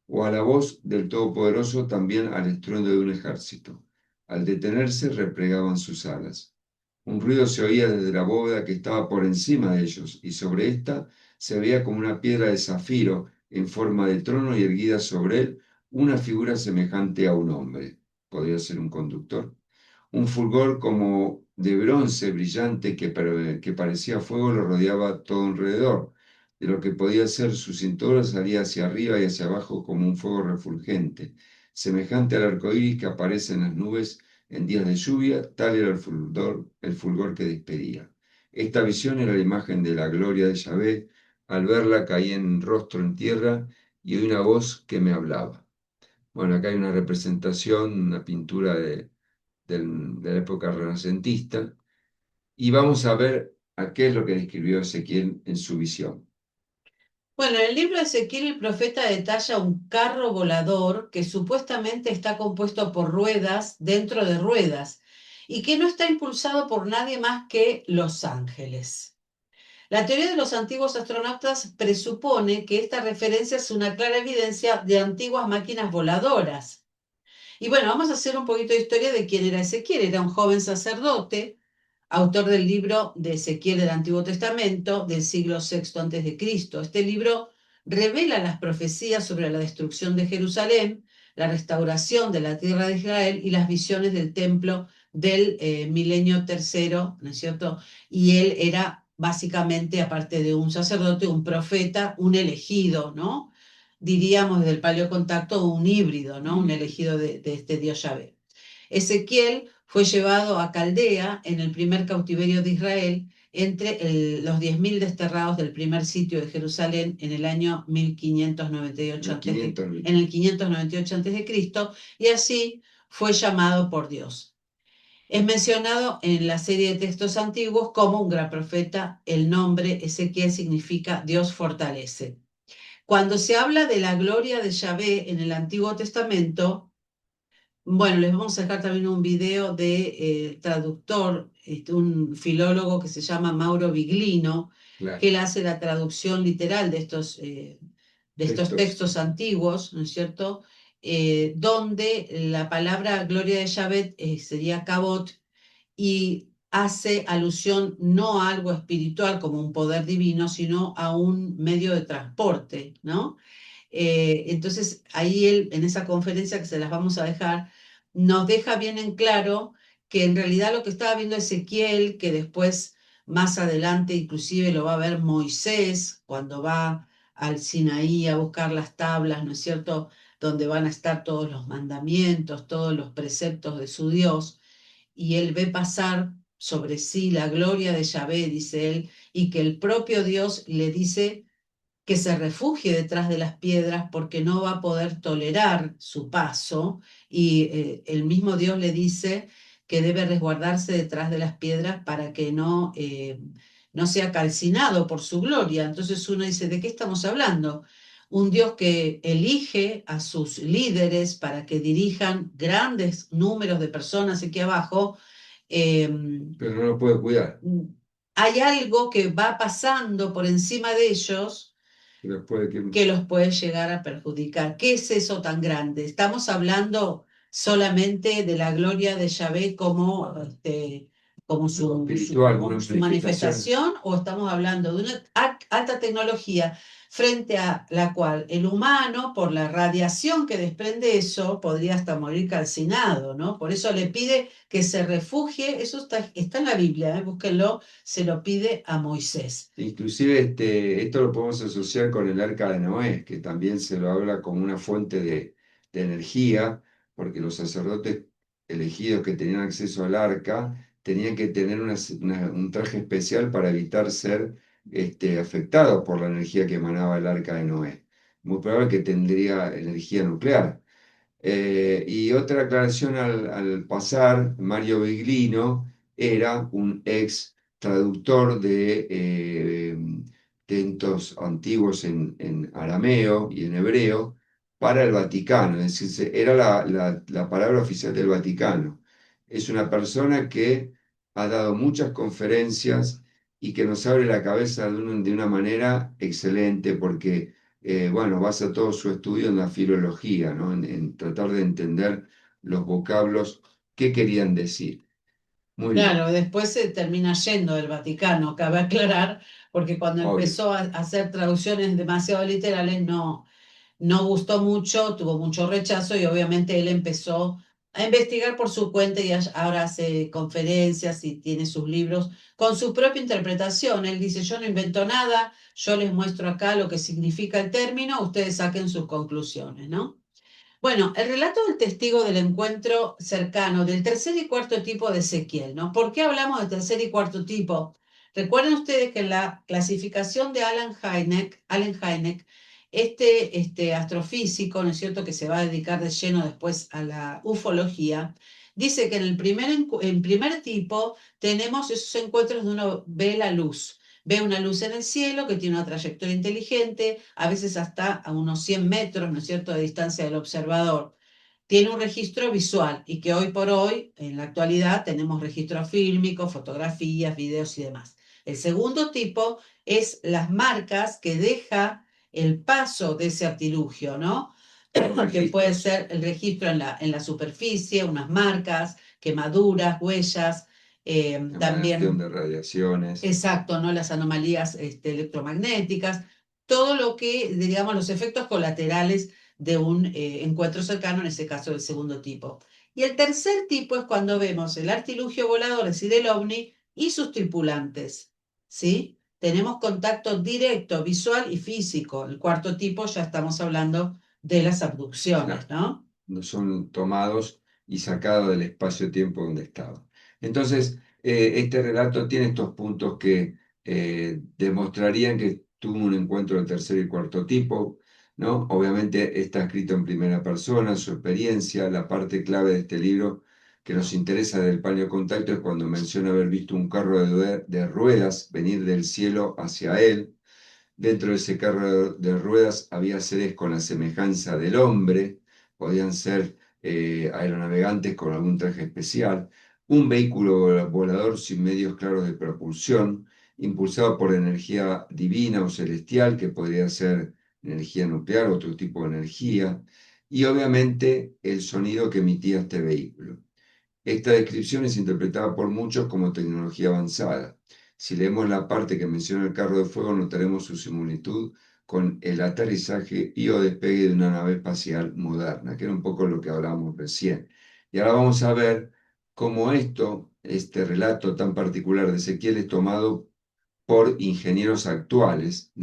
o a la voz del Todopoderoso, también al estruendo de un ejército. Al detenerse, replegaban sus alas. Un ruido se oía desde la bóveda que estaba por encima de ellos, y sobre ésta se veía como una piedra de zafiro en forma de trono y erguida sobre él una figura semejante a un hombre. Podría ser un conductor. Un fulgor como de bronce brillante que parecía fuego lo rodeaba todo alrededor. De lo que podía ser su cintura salía hacia arriba y hacia abajo como un fuego refulgente, semejante al arco iris que aparece en las nubes en días de lluvia. Tal era el fulgor que despedía. Esta visión era la imagen de la gloria de Yahvé. Al verla caí en rostro en tierra y oí una voz que me hablaba. Bueno, acá hay una representación, una pintura de la época renacentista, y vamos a ver a qué es lo que describió Ezequiel en su visión. Bueno, en el libro de Ezequiel el profeta detalla un carro volador que supuestamente está compuesto por ruedas dentro de ruedas y que no está impulsado por nadie más que los ángeles. La teoría de los antiguos astronautas presupone que esta referencia es una clara evidencia de antiguas máquinas voladoras. Y bueno, vamos a hacer un poquito de historia de quién era Ezequiel. Era un joven sacerdote, autor del libro de Ezequiel del Antiguo Testamento del siglo VI antes de Cristo. Este libro revela las profecías sobre la destrucción de Jerusalén, la restauración de la tierra de Israel y las visiones del templo del milenio tercero, ¿no es cierto? Y él era básicamente, aparte de un sacerdote, un profeta, un elegido, ¿no? Diríamos desde el paleocontacto un híbrido, ¿no? Un elegido de este dios Yahvé. Ezequiel fue llevado a Caldea en el primer cautiverio de Israel entre los 10.000 desterrados del primer sitio de Jerusalén en el año 1598 en el 598 a.C. y así fue llamado por Dios. Es mencionado en la serie de textos antiguos como un gran profeta. El nombre Ezequiel significa Dios fortalece. Cuando se habla de la gloria de Yahvé en el Antiguo Testamento, bueno, les vamos a dejar también un video de traductor, un filólogo que se llama Mauro Biglino, Claro. que él hace la traducción literal de estos textos antiguos, ¿no es cierto? Donde la palabra gloria de Yahvé sería kabot y hace alusión no a algo espiritual como un poder divino, sino a un medio de transporte, ¿no? Entonces, ahí él, en esa conferencia que se las vamos a dejar, nos deja bien en claro que en realidad lo que estaba viendo Ezequiel, que después, más adelante, inclusive lo va a ver Moisés, cuando va al Sinaí a buscar las tablas, ¿no es cierto?, donde van a estar todos los mandamientos, todos los preceptos de su Dios, y él ve pasar sobre sí la gloria de Yahvé, dice él, y que el propio Dios le dice que se refugie detrás de las piedras porque no va a poder tolerar su paso y el mismo Dios le dice que debe resguardarse detrás de las piedras para que no sea calcinado por su gloria. Entonces uno dice, ¿de qué estamos hablando? Un Dios que elige a sus líderes para que dirijan grandes números de personas aquí abajo. Pero no lo puede cuidar. Hay algo que va pasando por encima de ellos que los puede llegar a perjudicar. ¿Qué es eso tan grande? ¿Estamos hablando solamente de la gloria de Yahvé como espiritual, su manifestación, o estamos hablando de una alta tecnología frente a la cual el humano, por la radiación que desprende eso, podría hasta morir calcinado, ¿no? Por eso le pide que se refugie, eso está en la Biblia, búsquenlo, se lo pide a Moisés. Inclusive esto lo podemos asociar con el arca de Noé, que también se lo habla como una fuente de energía, porque los sacerdotes elegidos que tenían acceso al arca tenían que tener un traje especial para evitar ser afectados por la energía que emanaba el arca de Noé. Muy probable que tendría energía nuclear. Y otra aclaración al pasar, Mario Biglino era un ex traductor de textos antiguos en arameo y en hebreo, para el Vaticano, es decir, era la palabra oficial del Vaticano. Es una persona que ha dado muchas conferencias y que nos abre la cabeza de una manera excelente porque, bueno, basa todo su estudio en la filología, ¿no? En tratar de entender los vocablos que querían decir. Muy bien, Claro, después se termina yendo del Vaticano, cabe aclarar, porque cuando obvio. empezó a hacer traducciones demasiado literales no gustó mucho, tuvo mucho rechazo y obviamente él empezó a investigar por su cuenta y ahora hace conferencias y tiene sus libros con su propia interpretación. Él dice, yo no invento nada, yo les muestro acá lo que significa el término, ustedes saquen sus conclusiones, ¿no? Bueno, el relato del testigo del encuentro cercano del tercer y cuarto tipo de Ezequiel, ¿no? ¿Por qué hablamos de tercer y cuarto tipo? Recuerden ustedes que en la clasificación de Allen Hynek, este astrofísico, ¿no es cierto?, que se va a dedicar de lleno después a la ufología, dice que en primer tipo tenemos esos encuentros donde uno ve la luz. Ve una luz en el cielo que tiene una trayectoria inteligente, a veces hasta a unos 100 metros, ¿no es cierto?, de distancia del observador. Tiene un registro visual y que hoy por hoy, en la actualidad, tenemos registros fílmicos, fotografías, videos y demás. El segundo tipo es las marcas que deja el paso de ese artilugio, ¿no? Los Que puede registros, ser el registro en la superficie, unas marcas, quemaduras, huellas, emanación también. de radiaciones. Exacto, ¿no? Las anomalías electromagnéticas, todo lo que, digamos, los efectos colaterales de un encuentro cercano, en ese caso del segundo tipo. Y el tercer tipo es cuando vemos el artilugio volador, es decir, el ovni, y sus tripulantes, ¿sí? Tenemos contacto directo, visual y físico. El cuarto tipo ya estamos hablando de las abducciones, Claro, ¿no? no son tomados y sacados del espacio-tiempo donde estaban. Entonces, este relato tiene estos puntos que demostrarían que tuvo un encuentro del tercer y cuarto tipo, ¿no? Obviamente está escrito en primera persona, su experiencia, la parte clave de este libro que nos interesa del paleocontacto es cuando menciona haber visto un carro de ruedas venir del cielo hacia él. Dentro de ese carro de ruedas había seres con la semejanza del hombre, podían ser aeronavegantes con algún traje especial, un vehículo volador sin medios claros de propulsión, impulsado por energía divina o celestial, que podría ser energía nuclear, otro tipo de energía, y obviamente el sonido que emitía este vehículo. Esta descripción es interpretada por muchos como tecnología avanzada. Si leemos la parte que menciona el carro de fuego, notaremos su similitud con el aterrizaje y o despegue de una nave espacial moderna, que era un poco lo que hablábamos recién. Y ahora vamos a ver cómo este relato tan particular de Ezequiel es tomado por ingenieros actuales.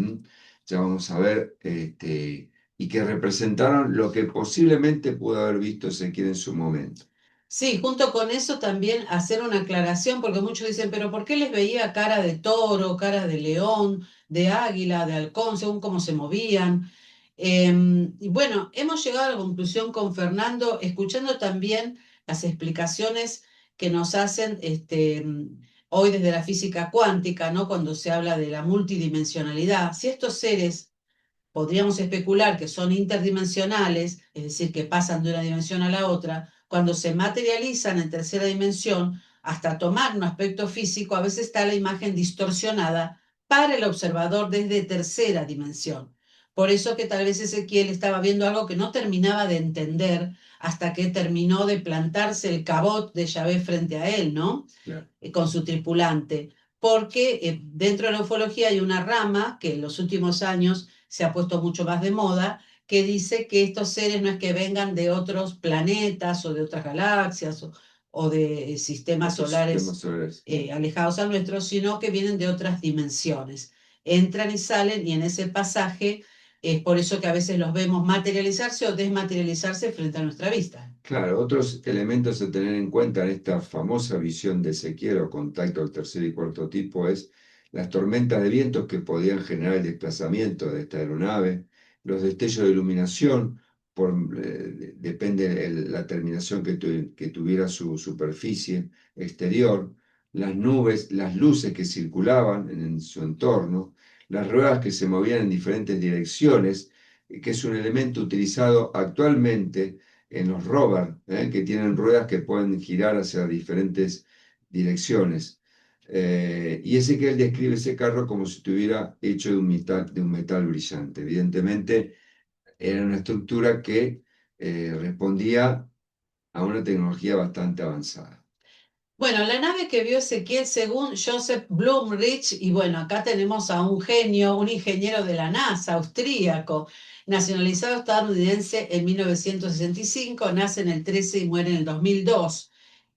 Ya vamos a ver, y que representaron lo que posiblemente pudo haber visto Ezequiel en su momento. Sí, junto con eso también hacer una aclaración, porque muchos dicen, pero ¿por qué les veía cara de toro, cara de león, de águila, de halcón, según cómo se movían? Y bueno, hemos llegado a la conclusión con Fernando, escuchando también las explicaciones que nos hacen hoy desde la física cuántica, ¿no? Cuando se habla de la multidimensionalidad. Si estos seres podríamos especular que son interdimensionales, es decir, que pasan de una dimensión a la otra, cuando se materializan en tercera dimensión, hasta tomar un aspecto físico, a veces está la imagen distorsionada para el observador desde tercera dimensión. Por eso que tal vez Ezequiel estaba viendo algo que no terminaba de entender hasta que terminó de plantarse el cabot de Yahvé frente a él, ¿no? Claro. Con su tripulante. Porque dentro de la ufología hay una rama que en los últimos años se ha puesto mucho más de moda, que dice que estos seres no es que vengan de otros planetas o de otras galaxias o de sistemas Otros sistemas solares solares. alejados a nuestros, sino que vienen de otras dimensiones. Entran y salen y en ese pasaje es por eso que a veces los vemos materializarse o desmaterializarse frente a nuestra vista. Claro, otros elementos a tener en cuenta en esta famosa visión de Ezequiel o contacto al tercer y cuarto tipo es las tormentas de vientos que podían generar el desplazamiento de esta aeronave, los destellos de iluminación, depende la terminación que tuviera su superficie exterior, las nubes, las luces que circulaban en su entorno, las ruedas que se movían en diferentes direcciones, que es un elemento utilizado actualmente en los rovers, que tienen ruedas que pueden girar hacia diferentes direcciones. Y Ezequiel describe ese carro como si estuviera hecho de un metal brillante. Evidentemente, era una estructura que respondía a una tecnología bastante avanzada. Bueno, la nave que vio Ezequiel según Joseph Blumrich, y bueno, acá tenemos a un genio, un ingeniero de la NASA, austríaco, nacionalizado estadounidense en 1965, nace en el 13 y muere en el 2002.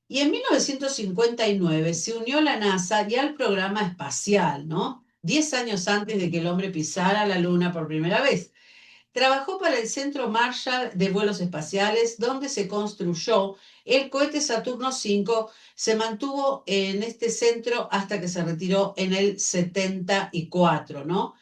Y en 1959 se unió a la NASA y al programa espacial, ¿no? 10 años antes de que el hombre pisara la Luna por primera vez. Trabajó para el Centro Marshall de Vuelos Espaciales, donde se construyó el cohete Saturno V. Se mantuvo en este centro hasta que se retiró en el 74, ¿no?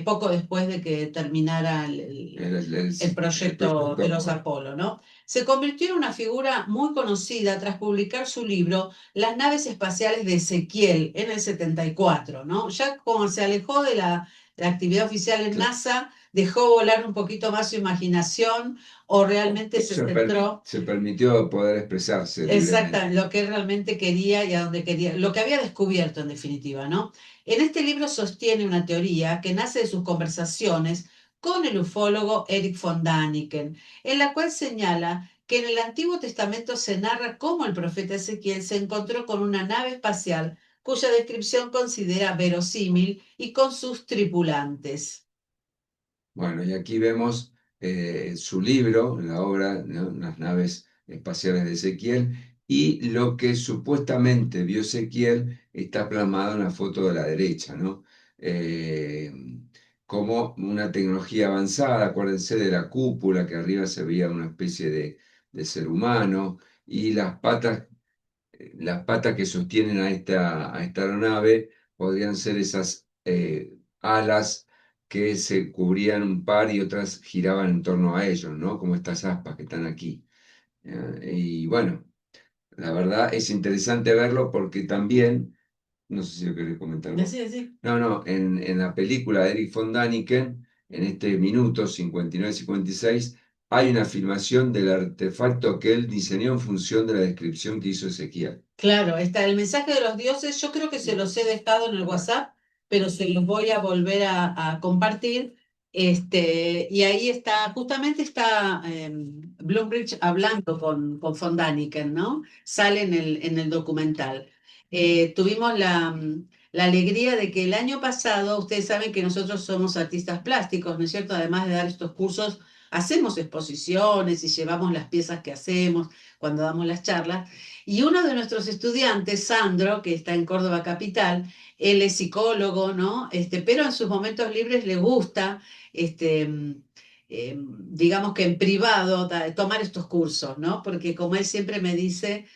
Poco después de que terminara el proyecto de los Apolo, ¿no? Se convirtió en una figura muy conocida tras publicar su libro Las naves espaciales de Ezequiel en el 74, ¿no? Ya como se alejó de la actividad oficial en NASA, dejó volar un poquito más su imaginación o realmente se centró. Se permitió poder expresarse libremente. Exactamente, lo que él realmente quería y a dónde quería, lo que había descubierto en definitiva, ¿no? En este libro sostiene una teoría que nace de sus conversaciones con el ufólogo Erich von Däniken, en la cual señala que en el Antiguo Testamento se narra cómo el profeta Ezequiel se encontró con una nave espacial cuya descripción considera verosímil y con sus tripulantes. Bueno, y aquí vemos su libro, la obra, ¿no? Las naves espaciales de Ezequiel, y lo que supuestamente vio Ezequiel está plasmado en la foto de la derecha, ¿no? Eh, como una tecnología avanzada, acuérdense de la cúpula, que arriba se veía una especie de ser humano, y las patas que sostienen a esta aeronave podrían ser esas alas que se cubrían un par y otras giraban en torno a ellos, ¿no? Como estas aspas que están aquí. Y bueno, la verdad es interesante verlo porque también, no sé si lo querés comentar vos. Sí, sí. No, no, en la película de Erich von Däniken, en este minuto 59-56, hay una filmación del artefacto que él diseñó en función de la descripción que hizo Ezequiel. Claro, está el mensaje de los dioses. Yo creo que se los he dejado en el WhatsApp, pero se los voy a volver a compartir. Y ahí está, justamente está Blumrich hablando con von Däniken, ¿no? Sale en el documental. Tuvimos la alegría de que el año pasado, ustedes saben que nosotros somos artistas plásticos, ¿no es cierto? Además de dar estos cursos, hacemos exposiciones y llevamos las piezas que hacemos cuando damos las charlas. Y uno de nuestros estudiantes, Sandro, que está en Córdoba Capital, él es psicólogo, ¿no? Pero en sus momentos libres le gusta, digamos que en privado, tomar estos cursos, ¿no? Porque como él siempre me dice,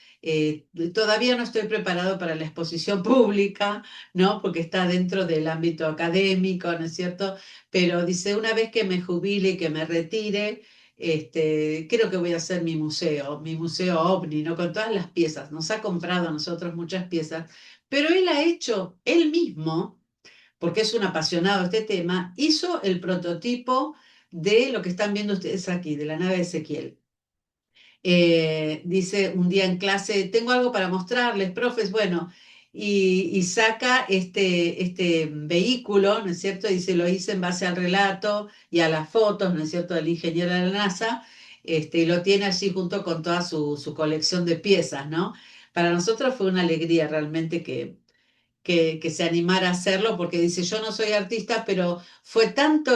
todavía no estoy preparado para la exposición pública, ¿no? Porque está dentro del ámbito académico, ¿no es cierto? Pero dice, una vez que me jubile y que me retire, creo que voy a hacer mi museo OVNI, ¿no? Con todas las piezas. Nos ha comprado a nosotros muchas piezas, pero él ha hecho, él mismo, porque es un apasionado de este tema, hizo el prototipo de lo que están viendo ustedes aquí, de la nave de Ezequiel. Dice un día en clase, tengo algo para mostrarles, profes, bueno, y saca este vehículo, ¿no es cierto? Dice, lo hice en base al relato y a las fotos, ¿no es cierto?, del ingeniero de la NASA, y lo tiene allí junto con toda su colección de piezas, ¿no? Para nosotros fue una alegría realmente que se animara a hacerlo, porque dice, yo no soy artista, pero fue tanto,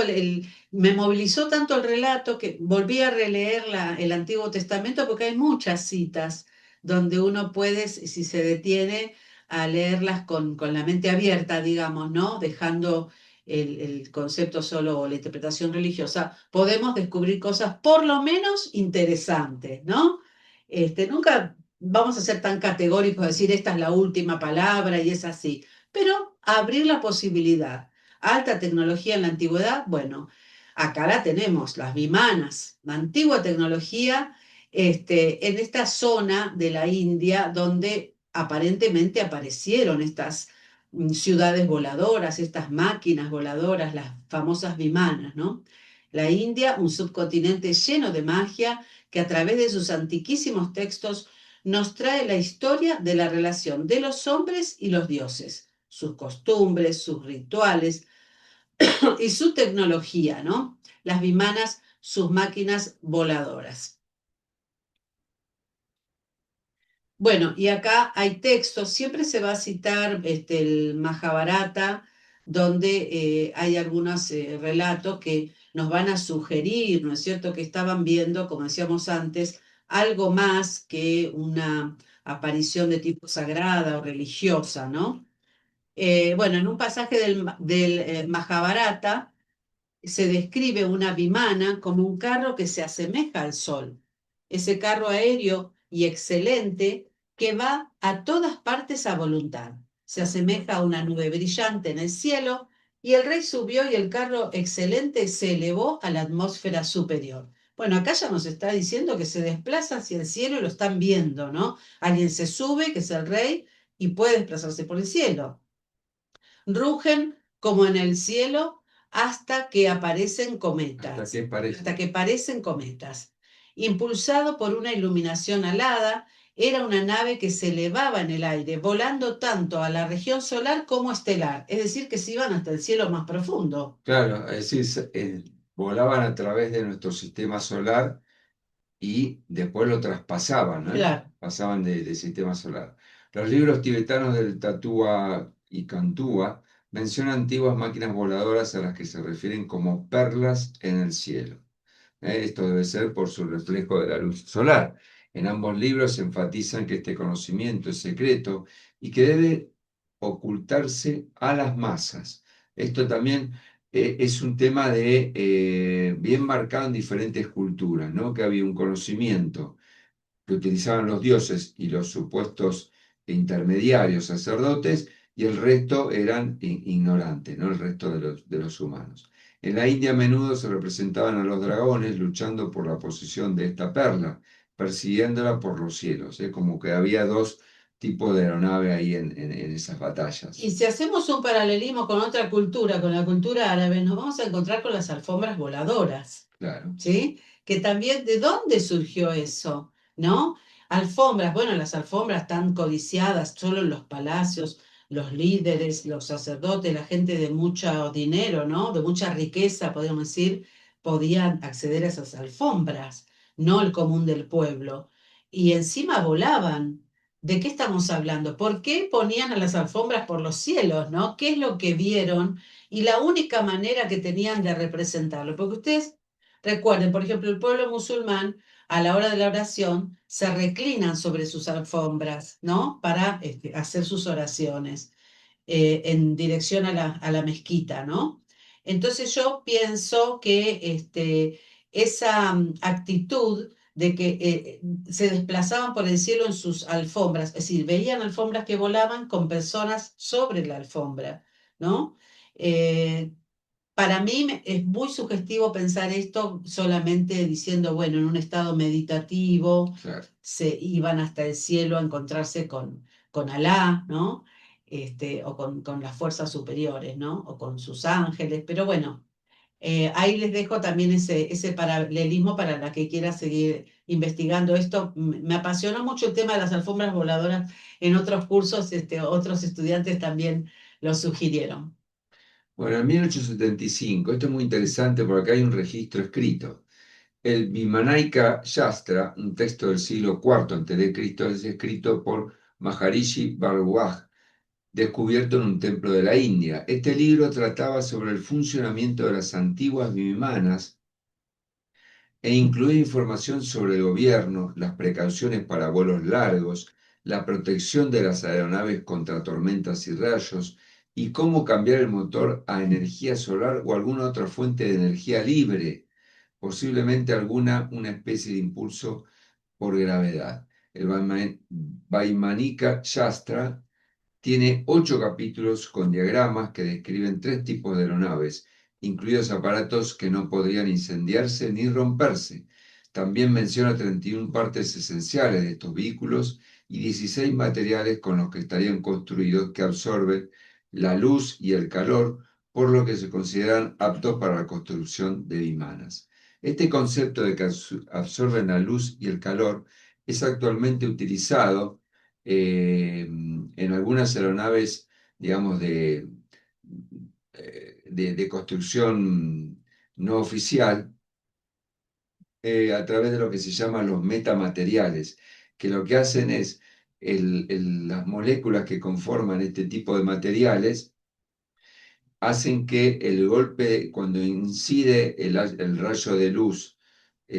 me movilizó tanto el relato que volví a releer el Antiguo Testamento, porque hay muchas citas donde uno puede, si se detiene, a leerlas con la mente abierta, digamos, ¿no? Dejando el concepto solo o la interpretación religiosa, podemos descubrir cosas por lo menos interesantes, ¿no? Nunca vamos a ser tan categóricos, decir esta es la última palabra y es así, pero abrir la posibilidad. Alta tecnología en la antigüedad, bueno, acá la tenemos, las vimanas, la antigua tecnología en esta zona de la India donde aparentemente aparecieron estas ciudades voladoras, estas máquinas voladoras, las famosas vimanas, ¿no? La India, un subcontinente lleno de magia que a través de sus antiquísimos textos nos trae la historia de la relación de los hombres y los dioses, sus costumbres, sus rituales y su tecnología, ¿no? Las vimanas, sus máquinas voladoras. Bueno, y acá hay textos, siempre se va a citar el Mahabharata, donde hay algunos relatos que nos van a sugerir, ¿no es cierto?, que estaban viendo, como decíamos antes, algo más que una aparición de tipo sagrada o religiosa, ¿no? Bueno, en un pasaje del Mahabharata, se describe una vimana como un carro que se asemeja al sol. Ese carro aéreo y excelente que va a todas partes a voluntad. Se asemeja a una nube brillante en el cielo y el rey subió y el carro excelente se elevó a la atmósfera superior. Bueno, acá ya nos está diciendo que se desplaza hacia el cielo y lo están viendo, ¿no? Alguien se sube, que es el rey, y puede desplazarse por el cielo. Rugen como en el cielo hasta que aparecen cometas, hasta que parecen cometas. Impulsado por una iluminación alada, era una nave que se elevaba en el aire, volando tanto a la región solar como estelar, es decir, que se iban hasta el cielo más profundo. Claro, es decir, volaban a través de nuestro sistema solar y después lo traspasaban, ¿no? Claro. Pasaban del sistema solar. Los libros tibetanos del Tatua y Cantua mencionan antiguas máquinas voladoras a las que se refieren como perlas en el cielo. Esto debe ser por su reflejo de la luz solar. En ambos libros se enfatizan que este conocimiento es secreto y que debe ocultarse a las masas. Esto también es un tema bien marcado en diferentes culturas, ¿no? Que había un conocimiento que utilizaban los dioses y los supuestos intermediarios sacerdotes, y el resto eran ignorantes, ¿no? El resto de los humanos. En la India a menudo se representaban a los dragones luchando por la posesión de esta perla, persiguiéndola por los cielos, ¿eh? Como que había dos tipos de aeronave ahí en esas batallas. Y si hacemos un paralelismo con otra cultura, con la cultura árabe, nos vamos a encontrar con las alfombras voladoras. Claro. ¿Sí? Que también, ¿de dónde surgió eso? ¿No? Alfombras, bueno, las alfombras tan codiciadas solo en los palacios, los líderes, los sacerdotes, la gente de mucho dinero, ¿no? De mucha riqueza, podríamos decir, podían acceder a esas alfombras, no el común del pueblo. Y encima volaban. ¿De qué estamos hablando? ¿Por qué ponían a las alfombras por los cielos, ¿no? ¿Qué es lo que vieron? Y la única manera que tenían de representarlo, porque ustedes recuerden, por ejemplo, el pueblo musulmán a la hora de la oración se reclinan sobre sus alfombras, ¿no? Para hacer sus oraciones en dirección a la mezquita, ¿no? Entonces yo pienso que esa actitud de que se desplazaban por el cielo en sus alfombras, es decir, veían alfombras que volaban con personas sobre la alfombra, ¿no? Eh, para mí es muy sugestivo pensar esto solamente diciendo, bueno, en un estado meditativo, Claro. se iban hasta el cielo a encontrarse con Alá, ¿no? O con las fuerzas superiores, ¿no? O con sus ángeles, pero bueno, ahí les dejo también ese paralelismo para la que quiera seguir investigando esto. Me apasionó mucho el tema de las alfombras voladoras en otros cursos, otros estudiantes también lo sugirieron. Bueno, en 1875, esto es muy interesante porque acá hay un registro escrito. El Vimanaika Shastra, un texto del siglo IV a.C., es escrito por Maharishi Bhargava, descubierto en un templo de la India. Este libro trataba sobre el funcionamiento de las antiguas vimanas e incluía información sobre el gobierno, las precauciones para vuelos largos, la protección de las aeronaves contra tormentas y rayos, y cómo cambiar el motor a energía solar o alguna otra fuente de energía libre, posiblemente una especie de impulso por gravedad. El Vaimanika Shastra tiene 8 capítulos con diagramas que describen 3 tipos de aeronaves, incluidos aparatos que no podrían incendiarse ni romperse. También menciona 31 partes esenciales de estos vehículos y 16 materiales con los que estarían construidos que absorben la luz y el calor, por lo que se consideran aptos para la construcción de vimanas. Este concepto de que absorben la luz y el calor es actualmente utilizado en algunas aeronaves, digamos, de construcción no oficial, a través de lo que se llaman los metamateriales, que lo que hacen es las moléculas que conforman este tipo de materiales hacen que el golpe, cuando incide el rayo de luz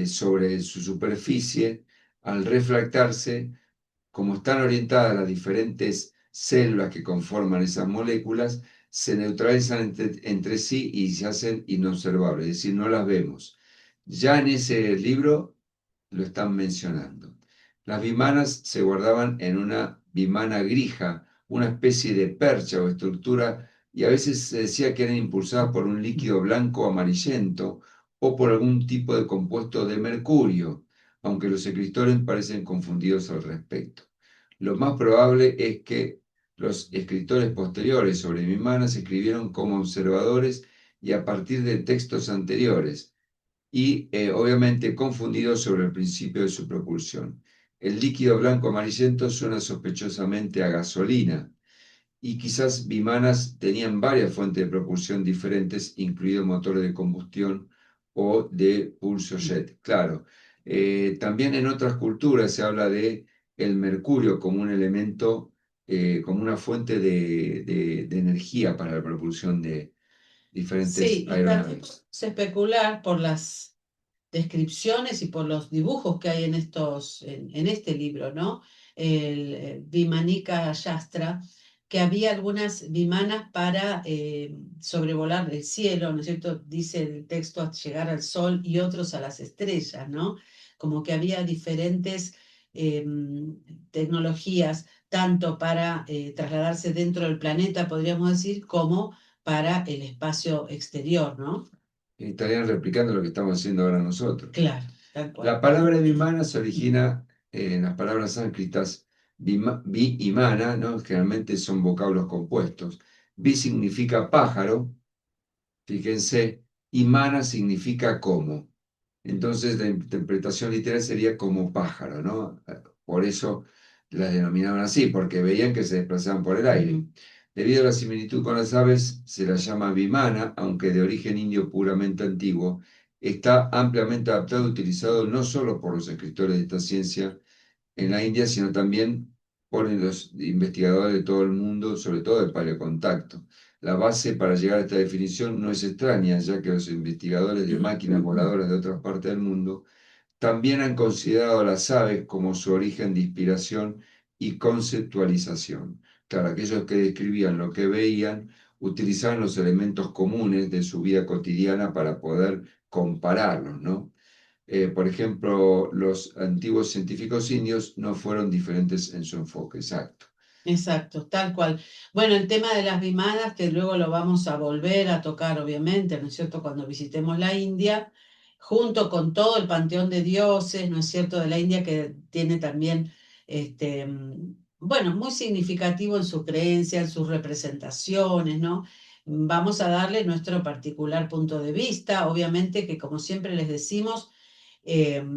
sobre su superficie, al refractarse, como están orientadas las diferentes células que conforman esas moléculas, se neutralizan entre sí y se hacen inobservables, es decir, no las vemos. Ya en ese libro lo están mencionando. Las vimanas se guardaban en una vimana grija, una especie de percha o estructura, y a veces se decía que eran impulsadas por un líquido blanco o amarillento o por algún tipo de compuesto de mercurio, aunque los escritores parecen confundidos al respecto. Lo más probable es que los escritores posteriores sobre vimanas escribieron como observadores y a partir de textos anteriores, y obviamente confundidos sobre el principio de su propulsión. El líquido blanco amarillento suena sospechosamente a gasolina, y quizás vimanas tenían varias fuentes de propulsión diferentes, incluidos motores de combustión o de pulso jet. Claro, también en otras culturas se habla de el mercurio como un elemento, como una fuente de energía para la propulsión de diferentes Sí, y también aeronaves. se especula por las descripciones y por los dibujos que hay en este libro, ¿no? El Vimanika Yastra, que había algunas vimanas para sobrevolar el cielo, ¿no es cierto? Dice el texto, a llegar al sol y otros a las estrellas, ¿no? Como que había diferentes tecnologías, tanto para trasladarse dentro del planeta, podríamos decir, como para el espacio exterior, ¿no? Estarían replicando lo que estamos haciendo ahora nosotros. Claro, tal cual. La palabra vimana se origina en las palabras sánscritas vi y mana, ¿no? Generalmente son vocablos compuestos. Vi significa pájaro, fíjense, y mana significa como. Entonces la interpretación literal sería como pájaro, ¿no? Por eso las denominaban así, porque veían que se desplazaban por el aire. Debido a la similitud con las aves, se las llama vimana, aunque de origen indio puramente antiguo, está ampliamente adaptado y utilizado no solo por los escritores de esta ciencia en la India, sino también por los investigadores de todo el mundo, sobre todo del paleocontacto. La base para llegar a esta definición no es extraña, ya que los investigadores de máquinas voladoras de otras partes del mundo también han considerado a las aves como su origen de inspiración y conceptualización. Claro, aquellos que describían lo que veían utilizaban los elementos comunes de su vida cotidiana para poder compararlos, ¿no? Por ejemplo, los antiguos científicos indios no fueron diferentes en su enfoque, exacto. Exacto, tal cual. Bueno, el tema de las vimanas, que luego lo vamos a volver a tocar, obviamente, ¿no es cierto?, cuando visitemos la India, junto con todo el panteón de dioses, ¿no es cierto?, de la India, que tiene también, bueno, muy significativo en su creencia, en sus representaciones, ¿no? Vamos a darle nuestro particular punto de vista, obviamente que como siempre les decimos,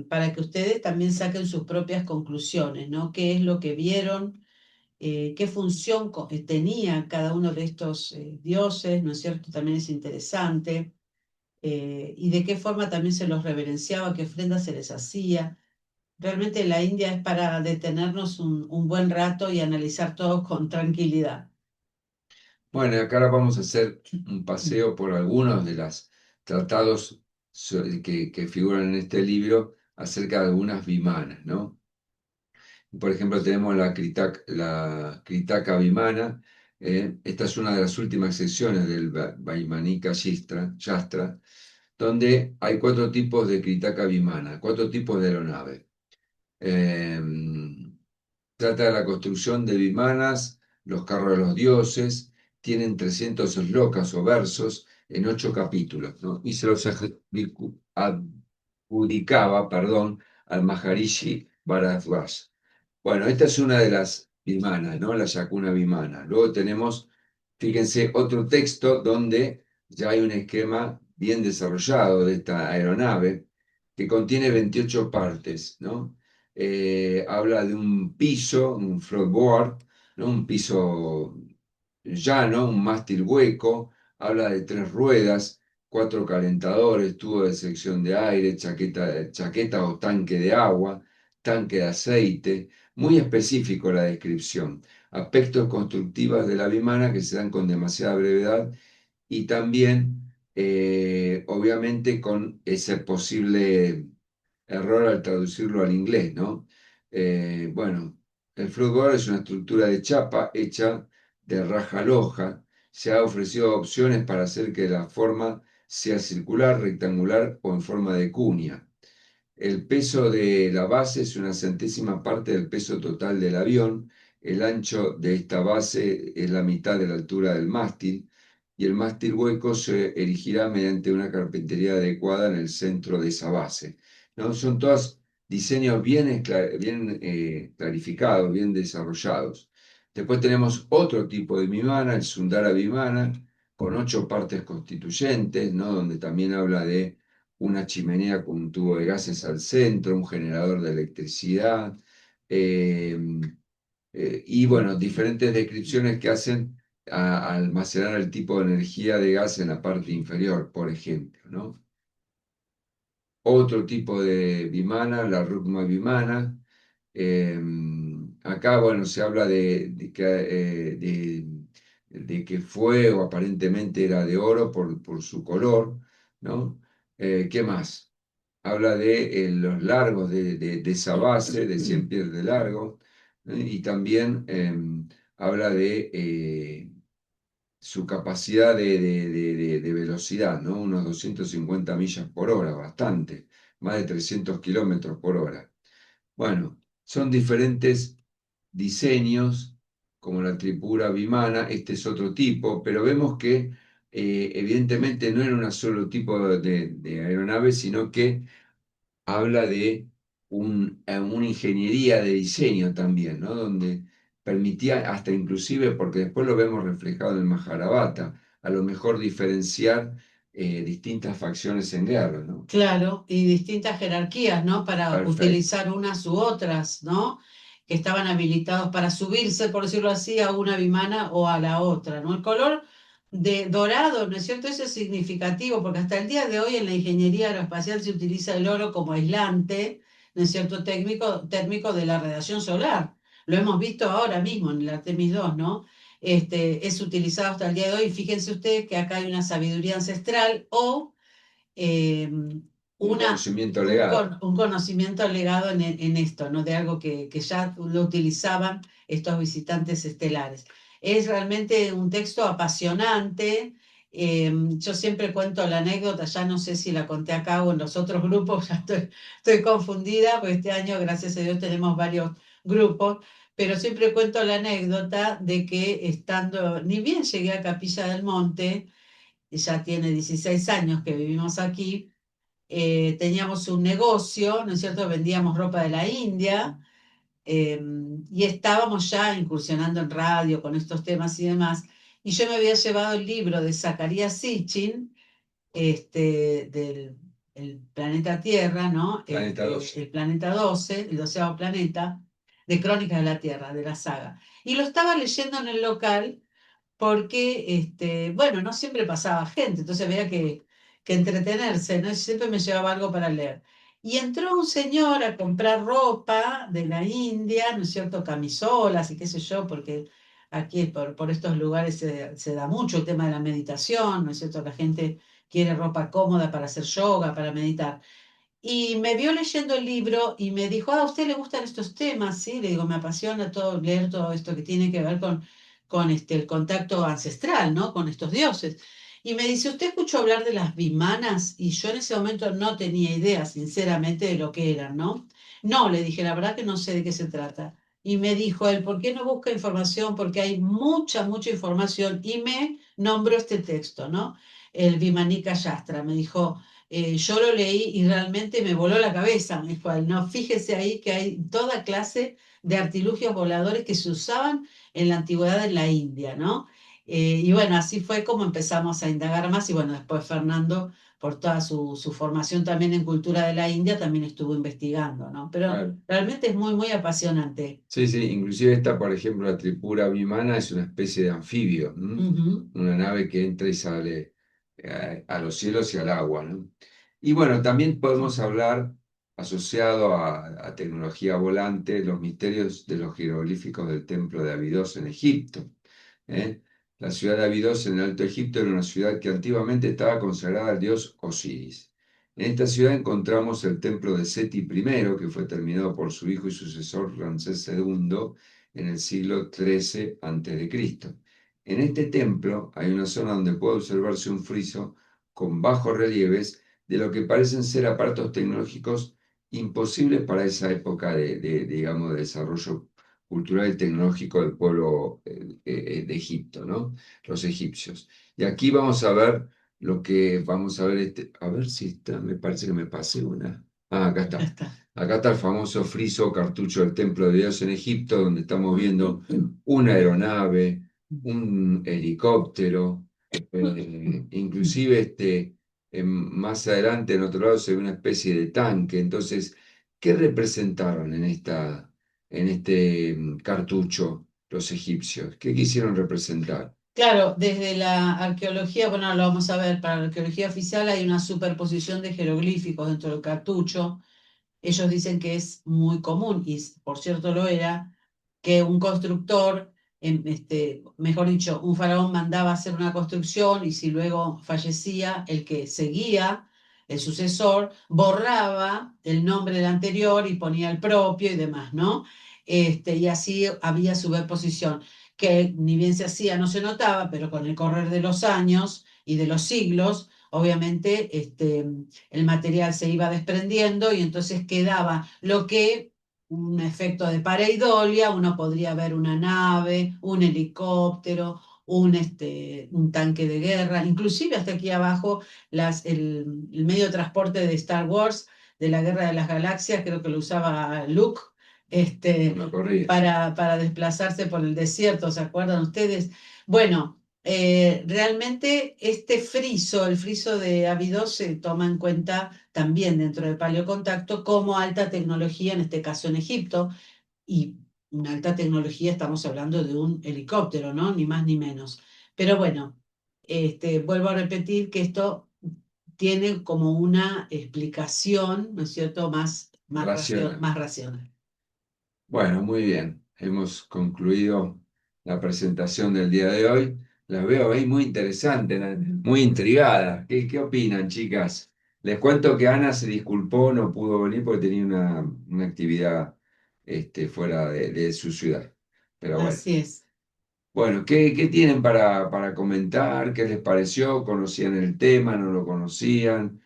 para que ustedes también saquen sus propias conclusiones, ¿no? ¿Qué es lo que vieron? Qué función tenía cada uno de estos dioses, ¿no es cierto? También es interesante. Y de qué forma también se los reverenciaba, qué ofrendas se les hacía. Realmente la India es para detenernos un buen rato y analizar todo con tranquilidad. Bueno, acá ahora vamos a hacer un paseo por algunos de los tratados que figuran en este libro acerca de algunas vimanas, ¿no? Por ejemplo, tenemos la Kritaka Vimana. Esta es una de las últimas secciones del Vaimanika Yastra, donde hay 4 tipos de Kritaka Vimana, 4 tipos de aeronave. Eh, Trata de la construcción de vimanas, los carros de los dioses, tienen 300 slokas o versos en 8 capítulos, ¿no? Y se los adjudicaba, perdón, al Maharishi Bharadwaj. Bueno, esta es una de las vimanas, ¿no? La Yakuna Vimana. Luego tenemos, fíjense, otro texto donde ya hay un esquema bien desarrollado de esta aeronave que contiene 28 partes, ¿no? Habla de un piso, un floorboard, ¿no? Un piso llano, un mástil hueco, habla de 3 ruedas, 4 calentadores, tubo de sección de aire, chaqueta o tanque de agua, tanque de aceite, muy específico la descripción, aspectos constructivos de la bimana que se dan con demasiada brevedad y también, obviamente, con ese posible error al traducirlo al inglés, ¿no? Bueno, el floorboard es una estructura de chapa hecha de raja loja. Se ha ofrecido opciones para hacer que la forma sea circular, rectangular o en forma de cuña. El peso de la base es una centésima parte del peso total del avión. El ancho de esta base es la mitad de la altura del mástil y el mástil hueco se erigirá mediante una carpintería adecuada en el centro de esa base, ¿no? Son todos diseños bien, clarificados, bien desarrollados. Después tenemos otro tipo de vimana, el Sundara Vimana, con 8 partes constituyentes, ¿no? Donde también habla de una chimenea con un tubo de gases al centro, un generador de electricidad, eh, y bueno, diferentes descripciones que hacen a almacenar el tipo de energía de gas en la parte inferior, por ejemplo, ¿no? Otro tipo de vimana, la Rukma Vimana. eh, Acá, bueno, se habla de que fue o aparentemente era de oro por su color, ¿no? ¿Qué más? Habla de los largos de esa base, de 100 pies de largo, y también habla de su capacidad de velocidad, ¿no? Unos 250 millas por hora, bastante, más de 300 kilómetros por hora. Bueno, son diferentes diseños, como la tripura bimana, este es otro tipo, pero vemos que evidentemente no era un solo tipo de aeronave, sino que habla de una ingeniería de diseño también, ¿no? Donde permitía hasta inclusive, porque después lo vemos reflejado en el Majarabata, a lo mejor diferenciar distintas facciones en guerra, ¿no? Claro, y distintas jerarquías, ¿no? Para Perfecto. utilizar unas u otras, ¿no? Que estaban habilitados para subirse, por decirlo así, a una vimana o a la otra, ¿no? El color de dorado, ¿no es cierto? Eso es significativo, porque hasta el día de hoy en la ingeniería aeroespacial se utiliza el oro como aislante, ¿no es cierto? Térmico de la radiación solar. Lo hemos visto ahora mismo en el Artemis 2, ¿no? Es utilizado hasta el día de hoy. Fíjense ustedes que acá hay una sabiduría ancestral o eh, Un conocimiento legal. un conocimiento legado en esto, ¿no? De algo que ya lo utilizaban estos visitantes estelares. Es realmente un texto apasionante. Yo siempre cuento la anécdota, ya no sé si la conté acá o en los otros grupos, ya estoy confundida, porque este año, gracias a Dios, tenemos varios grupos, pero siempre cuento la anécdota de que estando, ni bien llegué a Capilla del Monte, ya tiene 16 años que vivimos aquí, teníamos un negocio, ¿no es cierto? Vendíamos ropa de la India eh, y estábamos ya incursionando en radio con estos temas y demás. Y yo me había llevado el libro de Zacarías Sitchin, del el planeta Tierra, ¿no? Planeta 12. El planeta 12, el 12º planeta, de Crónicas de la Tierra, de la saga. Y lo estaba leyendo en el local porque, bueno, no siempre pasaba gente, entonces había que entretenerse, ¿no? Y siempre me llevaba algo para leer. Y entró un señor a comprar ropa de la India, ¿no es cierto? Camisolas y qué sé yo, porque aquí por estos lugares se da mucho el tema de la meditación, ¿no es cierto? La gente quiere ropa cómoda para hacer yoga, para meditar. Y me vio leyendo el libro y me dijo, ¿a usted le gustan estos temas? Sí, le digo, me apasiona todo, leer todo esto que tiene que ver con el contacto ancestral, ¿no? Con estos dioses. Y me dice, ¿usted escuchó hablar de las vimanas? Y yo en ese momento no tenía idea, sinceramente, de lo que eran, ¿no? No, le dije, la verdad que no sé de qué se trata. Y me dijo él, ¿por qué no busca información? Porque hay mucha información. Y me nombró este texto, ¿no? El Vimanika Yastra. Me dijo, yo lo leí y realmente me voló la cabeza, me dijo él, no, fíjese ahí que hay toda clase de artilugios voladores que se usaban en la antigüedad en la India, ¿no? Y bueno, así fue como empezamos a indagar más y bueno, después Fernando, por toda su formación también en cultura de la India, también estuvo investigando, ¿no? Pero Claro. realmente es muy, muy apasionante. Sí, sí, inclusive esta, por ejemplo, la Tripura Vimana es una especie de anfibio, ¿m? Ujú. Una nave que entra y sale a los cielos y al agua, ¿no? Y bueno, también podemos hablar, asociado a tecnología volante, los misterios de los jeroglíficos del templo de Abidos en Egipto. ¿Eh? La ciudad de Abidos en el Alto Egipto era una ciudad que antiguamente estaba consagrada al dios Osiris. En esta ciudad encontramos el templo de Seti I, que fue terminado por su hijo y sucesor Ramsés II en el siglo XIII a.C. En este templo hay una zona donde puede observarse un friso con bajos relieves de lo que parecen ser aparatos tecnológicos imposibles para esa época digamos, de desarrollo cultural y tecnológico del pueblo de Egipto, ¿no? Los egipcios. Y aquí vamos a ver lo que vamos a ver, a ver si está, me parece que me pasé una. Ah, acá Ya está. está. Acá está el famoso friso cartucho del templo de Dios en Egipto, donde estamos viendo una aeronave, un helicóptero, inclusive más adelante en otro lado se ve una especie de tanque. Entonces, ¿qué representaron en este cartucho los egipcios? ¿Qué quisieron representar? Claro, desde la arqueología, bueno, lo vamos a ver, para la arqueología oficial hay una superposición de jeroglíficos dentro del cartucho. Ellos dicen que es muy común, y por cierto lo era, que un constructor, mejor dicho, un faraón mandaba hacer una construcción y si luego fallecía, el que seguía, el sucesor, borraba el nombre del anterior y ponía el propio y demás, ¿no? Y así había superposición, que ni bien se hacía, no se notaba, pero con el correr de los años y de los siglos, obviamente, el material se iba desprendiendo y entonces quedaba lo que un efecto de pareidolia, uno podría ver una nave, un helicóptero, un tanque de guerra, inclusive hasta aquí abajo el medio de transporte de Star Wars, de la Guerra de las Galaxias, creo que lo usaba Luke, Una corrida. para desplazarse por el desierto, ¿se acuerdan ustedes? Bueno, realmente este friso, el friso de Abidos, se toma en cuenta también dentro del paleocontacto como alta tecnología, en este caso en Egipto, y una alta tecnología estamos hablando de un helicóptero, ¿no? Ni más ni menos. Pero bueno, vuelvo a repetir que esto tiene como una explicación, ¿no es cierto?, Racional. más racional. Bueno, muy bien. Hemos concluido la presentación del día de hoy. Las veo ahí muy interesantes, muy intrigadas. ¿Qué opinan, chicas? Les cuento que Ana se disculpó, no pudo venir porque tenía una actividad fuera de su ciudad. Pero bueno. Así es. Bueno, ¿qué tienen para comentar? ¿Qué les pareció? ¿Conocían el tema? ¿No lo conocían?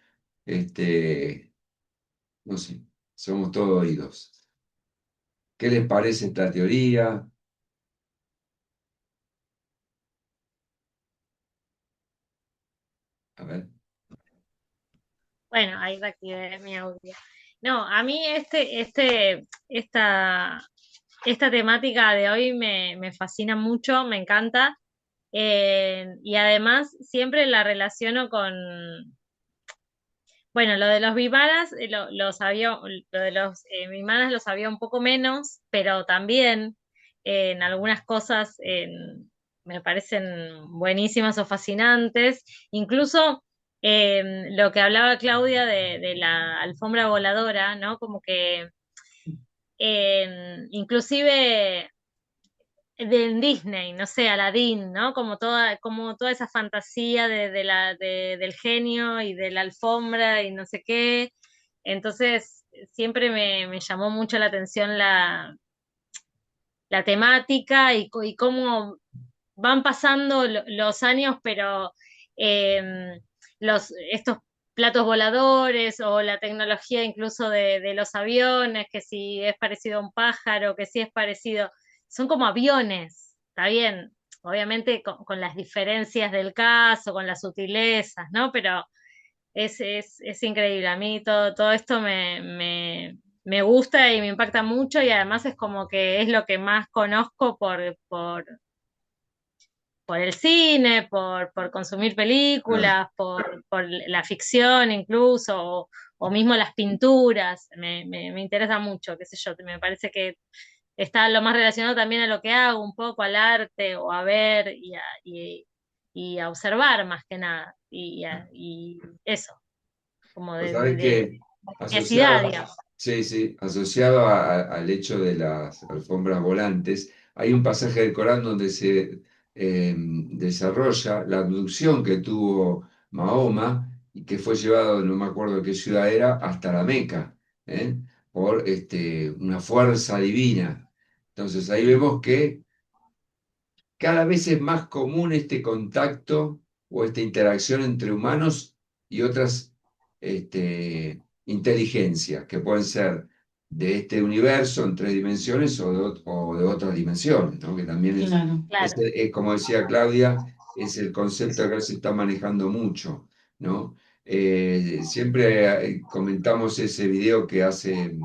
No sé, somos todos oídos. ¿Qué les parece esta teoría? A ver. Bueno, ahí reactivé mi audio. No, a mí esta temática de hoy me fascina mucho, me encanta. Y además siempre la relaciono con, bueno, lo de los bimanas, lo sabía, lo de los bimanas lo sabía un poco menos, pero también en algunas cosas me parecen buenísimas o fascinantes. Incluso lo que hablaba Claudia de la alfombra voladora, ¿no? Como que inclusive de Disney, no sé, Aladdin, ¿no? Como toda esa fantasía del genio y de la alfombra y no sé qué. Entonces, siempre me llamó mucho la atención la temática y cómo van pasando los años, pero estos platos voladores o la tecnología incluso de los aviones, que si es parecido a un pájaro, que si es parecido, son como aviones, está bien, obviamente con las diferencias del caso, con las sutilezas, ¿no? Pero es increíble, a mí todo esto me gusta y me impacta mucho y además es como que es lo que más conozco por el cine, por consumir Claro. películas, por la ficción incluso, o mismo las pinturas. Me interesa mucho, qué sé yo, me parece que está lo más relacionado también a lo que hago, un poco al arte o a ver y a observar más que nada. Y eso, como Pues sabes de que curiosidad, asociado, digamos. sí, sí, asociado al hecho de las alfombras volantes, hay un pasaje del Corán donde se desarrolla la abducción que tuvo Mahoma y que fue llevado, no me acuerdo qué ciudad era, hasta la Meca, ¿eh? Por una fuerza divina. Entonces ahí vemos que cada vez es más común este contacto o esta interacción entre humanos y otras inteligencias que pueden ser de este universo en tres dimensiones o de otras dimensiones, ¿no? Que también Claro. Claro, como decía Claudia, es el concepto que ahora se está manejando mucho, ¿no? Siempre comentamos ese video que hace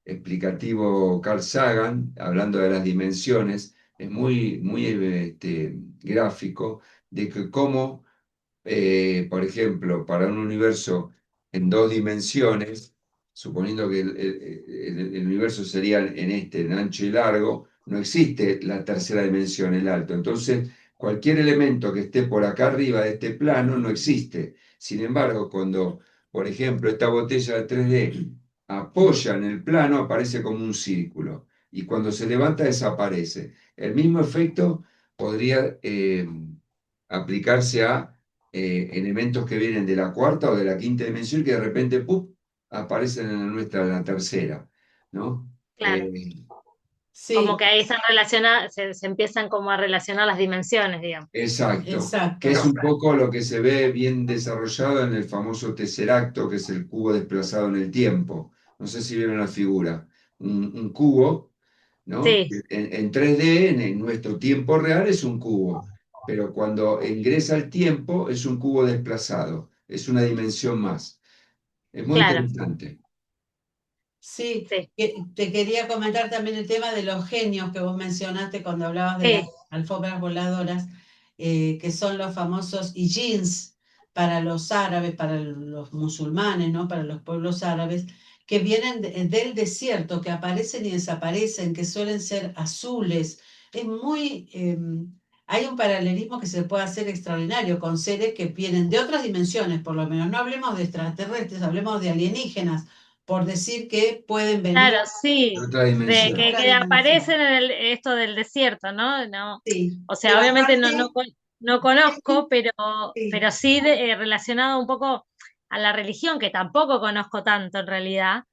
explicativo Carl Sagan, hablando de las dimensiones, es muy gráfico de que cómo, por ejemplo, para un universo en dos dimensiones, suponiendo que el universo sería en ancho y largo, no existe la tercera dimensión, el alto. Entonces, cualquier elemento que esté por acá arriba de este plano no existe. Sin embargo, cuando, por ejemplo, esta botella de 3D apoya en el plano, aparece como un círculo. Y cuando se levanta, desaparece. El mismo efecto podría aplicarse a elementos que vienen de la cuarta o de la quinta dimensión que de repente ¡pum! Aparecen en la nuestra, en la tercera, ¿no? claro. Como Sí, que ahí se empiezan como a relacionar las dimensiones, digamos. Exacto, que es exacto. un poco lo que se ve bien desarrollado en el famoso tesseracto, que es el cubo desplazado en el tiempo. No sé si vieron la figura. Un cubo, ¿no? Sí, En 3D, en nuestro tiempo real, es un cubo, pero cuando ingresa al tiempo, es un cubo desplazado, es una dimensión más. Es muy claro, interesante. Sí, sí, te quería comentar también el tema de los genios que vos mencionaste cuando hablabas de las sí, alfombras voladoras, que son los famosos jeans para los árabes, para los musulmanes, ¿no? Para los pueblos árabes, que vienen del desierto, que aparecen y desaparecen, que suelen ser azules. Es muy, hay un paralelismo que se puede hacer extraordinario con seres que vienen de otras dimensiones, por lo menos. No hablemos de extraterrestres, hablemos de alienígenas por decir que pueden venir claro, De sí. otra de dimensión. otra Que dimensión. aparecen esto del desierto, ¿no? No, Sí, o sea, pero obviamente aparte, no conozco, sí, pero sí relacionado un poco a la religión, que tampoco conozco tanto en realidad.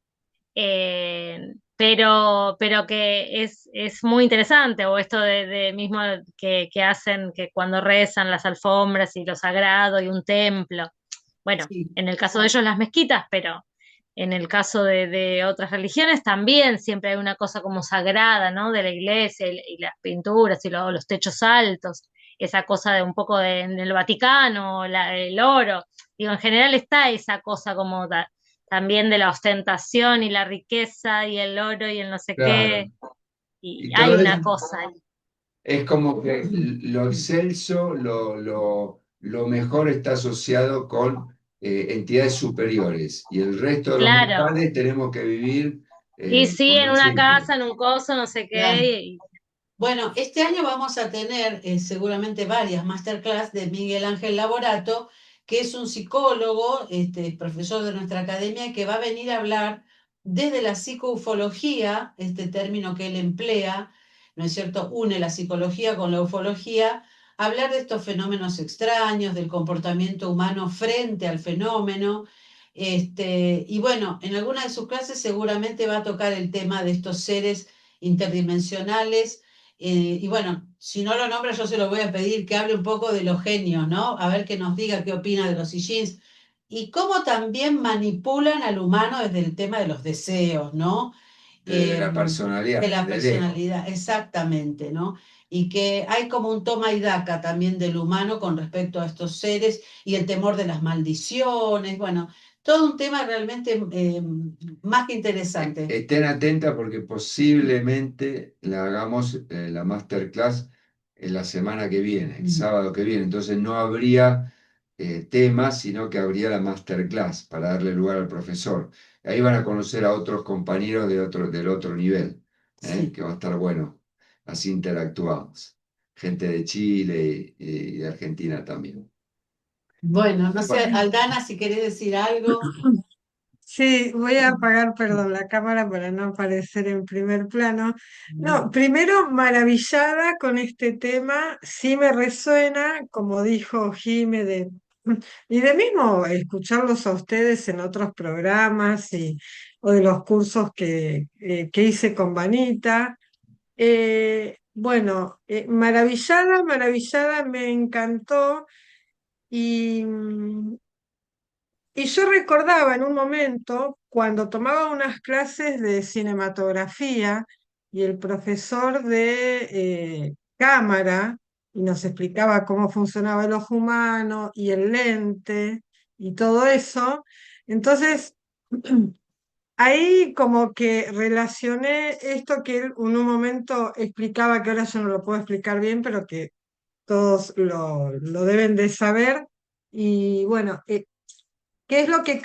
Pero que es muy interesante, o esto de mismo que hacen que cuando rezan las alfombras y lo sagrado y un templo, bueno, sí, en el caso de ellos las mezquitas, pero en el caso de otras religiones también siempre hay una cosa como sagrada, ¿no? De la iglesia y las pinturas y los techos altos, esa cosa de un poco en el Vaticano, el oro, digo, en general está esa cosa como también de la ostentación y la riqueza y el oro y el no sé Claro. qué, y Y hay todo una cosa ahí. es como que lo excelso, lo mejor está asociado con entidades superiores y el resto de los Claro, mortales tenemos que vivir y sí, como en una siempre. casa, en un coso, no sé claro. qué, Bueno, este año vamos a tener seguramente varias masterclass de Miguel Ángel Laborato, que es un psicólogo, profesor de nuestra academia, que va a venir a hablar desde la psicoufología, este término que él emplea, ¿no es cierto? Une la psicología con la ufología, hablar de estos fenómenos extraños, del comportamiento humano frente al fenómeno. Y bueno, en alguna de sus clases seguramente va a tocar el tema de estos seres interdimensionales y bueno, si no lo nombra, yo se lo voy a pedir que hable un poco de los genios, ¿no? A ver que nos diga qué opina de los Sijins y cómo también manipulan al humano desde el tema de los deseos, ¿no? Desde la De personalidad, la desde el ego. personalidad, exactamente, ¿no? Y que hay como un toma y daca también del humano con respecto a estos seres y el temor de las maldiciones, bueno, todo un tema realmente más que interesante. Estén atentas porque posiblemente la hagamos la masterclass en la semana que viene, el sábado que viene. Entonces no habría temas, sino que habría la masterclass para darle lugar al profesor. Ahí van a conocer a otros compañeros del otro nivel, Sí. que va a estar bueno. Así interactuamos. Gente de Chile y de Argentina también. Bueno, no sé, Bueno, Aldana, si querés decir algo. Sí, voy a apagar, perdón, la cámara para no aparecer en primer plano. No, primero maravillada con este tema, sí me resuena, como dijo Jime, y de mismo escucharlos a ustedes en otros programas o de los cursos que hice con Vanita. Bueno, maravillada, maravillada, me encantó. Y, y yo recordaba en un momento cuando tomaba unas clases de cinematografía y el profesor de cámara y nos explicaba cómo funcionaba el ojo humano y el lente y todo eso. Entonces, ahí como que relacioné esto que él en un momento explicaba, que ahora yo no lo puedo explicar bien, pero que todos lo deben de saber. Y bueno, ¿qué es lo que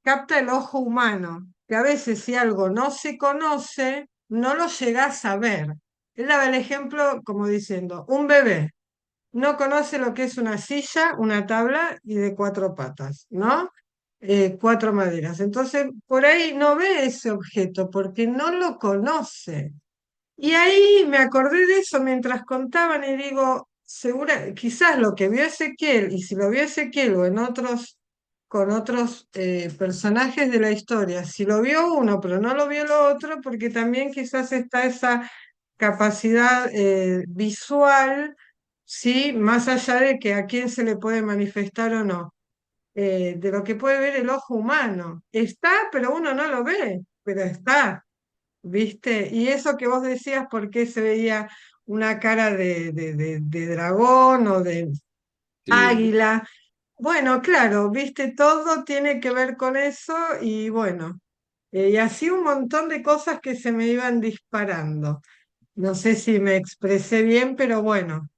capta el ojo humano? Que a veces si algo no se conoce, no lo llegás a ver. Él daba el ejemplo como diciendo, un bebé no conoce lo que es una silla, una tabla y de cuatro patas, ¿no? Cuatro maderas. Entonces, por ahí no ve ese objeto porque no lo conoce. Y ahí me acordé de eso mientras contaban y digo, segura, quizás lo que vio Ezequiel, y si lo vio Ezequiel o en otros, con otros personajes de la historia, si lo vio uno pero no lo vio lo otro, porque también quizás está esa capacidad visual, sí, más allá de que a quién se le puede manifestar o no, de lo que puede ver el ojo humano. Está, pero uno no lo ve, pero está. ¿Viste? Y eso que vos decías, ¿por qué se veía una cara de dragón o de sí, águila? Bueno, claro, viste, todo tiene que ver con eso y bueno, y así un montón de cosas que se me iban disparando. No sé si me expresé bien, pero bueno,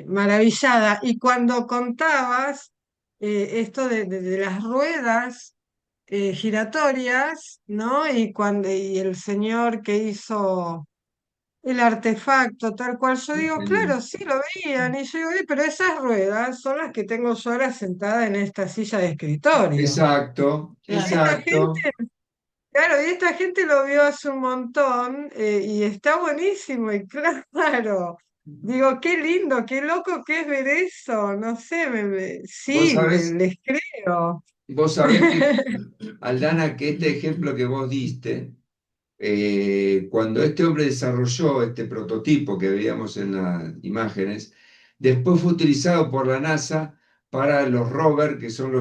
maravillada. Y cuando contabas esto de las ruedas giratorias, ¿no? Y el señor que hizo el artefacto, tal cual, yo digo, ingeniero. claro, sí lo veían, y yo digo, pero esas ruedas son las que tengo yo ahora sentada en esta silla de escritorio. Exacto, Claro. Esta gente, exacto. claro, y esta gente lo vio hace un montón, y está buenísimo, y claro. Digo, qué lindo, qué loco que es ver eso, no sé, Vos sí, sabés, les creo. vos sabés que, Aldana, que este ejemplo que vos diste, cuando este hombre desarrolló este prototipo que veíamos en las imágenes, después fue utilizado por la NASA para los rover, que son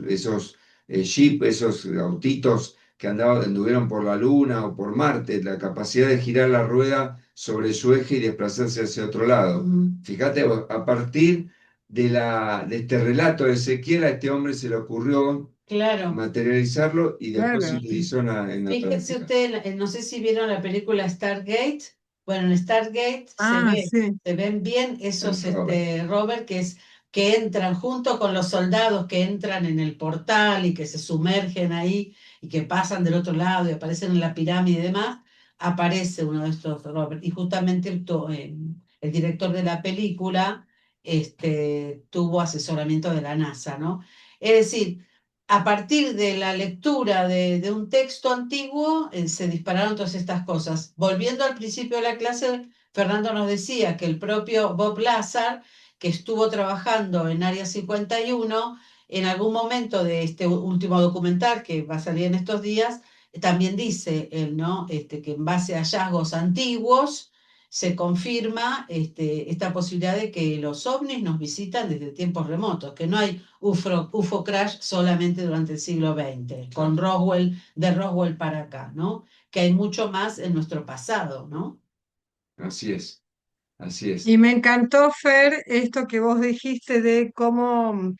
esos jeep, esos autitos que anduvieron por la Luna o por Marte, la capacidad de girar la rueda sobre su eje y desplazarse hacia otro lado. Fíjate, a partir de este relato de Ezequiel, a este hombre se le ocurrió Claro. materializarlo y después se Claro. utilizó en la Fíjense práctica. ustedes, no sé si vieron la película Stargate. Bueno, en Stargate Ah, sí, se ven bien El esos rover. Robert que entran junto con los soldados que entran en el portal y que se sumergen ahí y que pasan del otro lado y aparecen en la pirámide y demás. Aparece uno de estos Robert y justamente el director de la película tuvo asesoramiento de la NASA, ¿no? Es decir, a partir de la lectura de un texto antiguo, se dispararon todas estas cosas. Volviendo al principio de la clase, Fernando nos decía que el propio Bob Lazar, que estuvo trabajando en Área 51, en algún momento de este último documental que va a salir en estos días, también dice él, ¿no? Que en base a hallazgos antiguos se confirma esta posibilidad de que los ovnis nos visitan desde tiempos remotos, que no hay UFO crash solamente durante el siglo XX, con Roswell, de Roswell para acá, ¿no? Que hay mucho más en nuestro pasado, ¿no? Así es, así es. y me encantó, Fer, esto que vos dijiste de cómo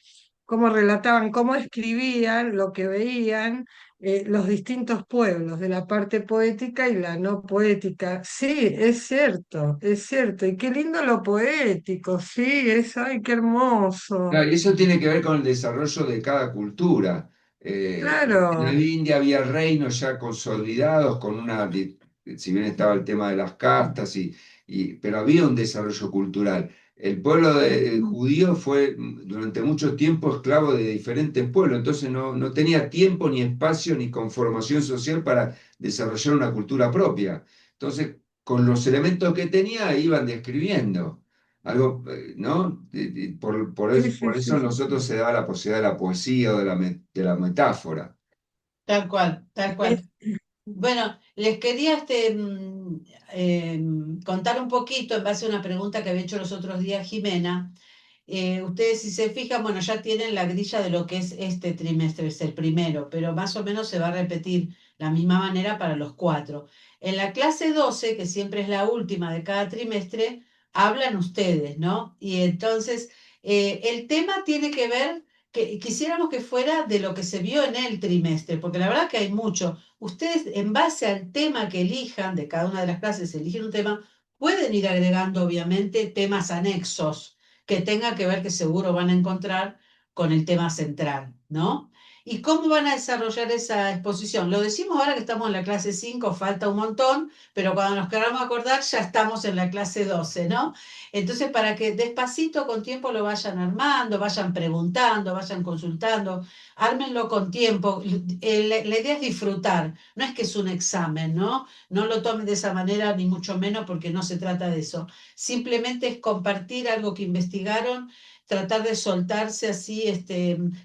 relataban, cómo escribían lo que veían. los distintos pueblos, de la parte poética y la no poética. Sí, es cierto, es cierto. Y qué lindo lo poético, sí, ay, qué hermoso. Claro, y eso tiene que ver con el desarrollo de cada cultura. En la Claro, India había reinos ya consolidados con si bien estaba el tema de las castas, pero había un desarrollo cultural. El pueblo judío fue durante mucho tiempo esclavo de diferentes pueblos, entonces no tenía tiempo ni espacio ni conformación social para desarrollar una cultura propia. Entonces, con los elementos que tenía, iban describiendo. Algo, ¿no? sí, sí, Por eso a sí. nosotros se da la posibilidad de la poesía o de la metáfora. Tal cual, tal Eh, cual. Bueno, les quería contar un poquito en base a una pregunta que había hecho los otros días Jimena. Ustedes, si se fijan, bueno, ya tienen la grilla de lo que es este trimestre, es el primero, pero más o menos se va a repetir la misma manera para los cuatro. En la clase 12, que siempre es la última de cada trimestre, hablan ustedes, ¿no? Y entonces, el tema tiene que ver, que quisiéramos que fuera de lo que se vio en el trimestre, porque la verdad que hay mucho. Ustedes, en base al tema que elijan, de cada una de las clases, eligen un tema, pueden ir agregando, obviamente, temas anexos que tenga que ver, que seguro van a encontrar con el tema central, ¿no? ¿Y cómo van a desarrollar esa exposición? Lo decimos ahora que estamos en la clase 5, falta un montón, pero cuando nos queramos acordar ya estamos en la clase 12, ¿no? Entonces, para que despacito, con tiempo, lo vayan armando, vayan preguntando, vayan consultando, ármenlo con tiempo. La idea es disfrutar, no es que es un examen, ¿no? No lo tomen de esa manera, ni mucho menos, porque no se trata de eso. Simplemente es compartir algo que investigaron, tratar de soltarse así,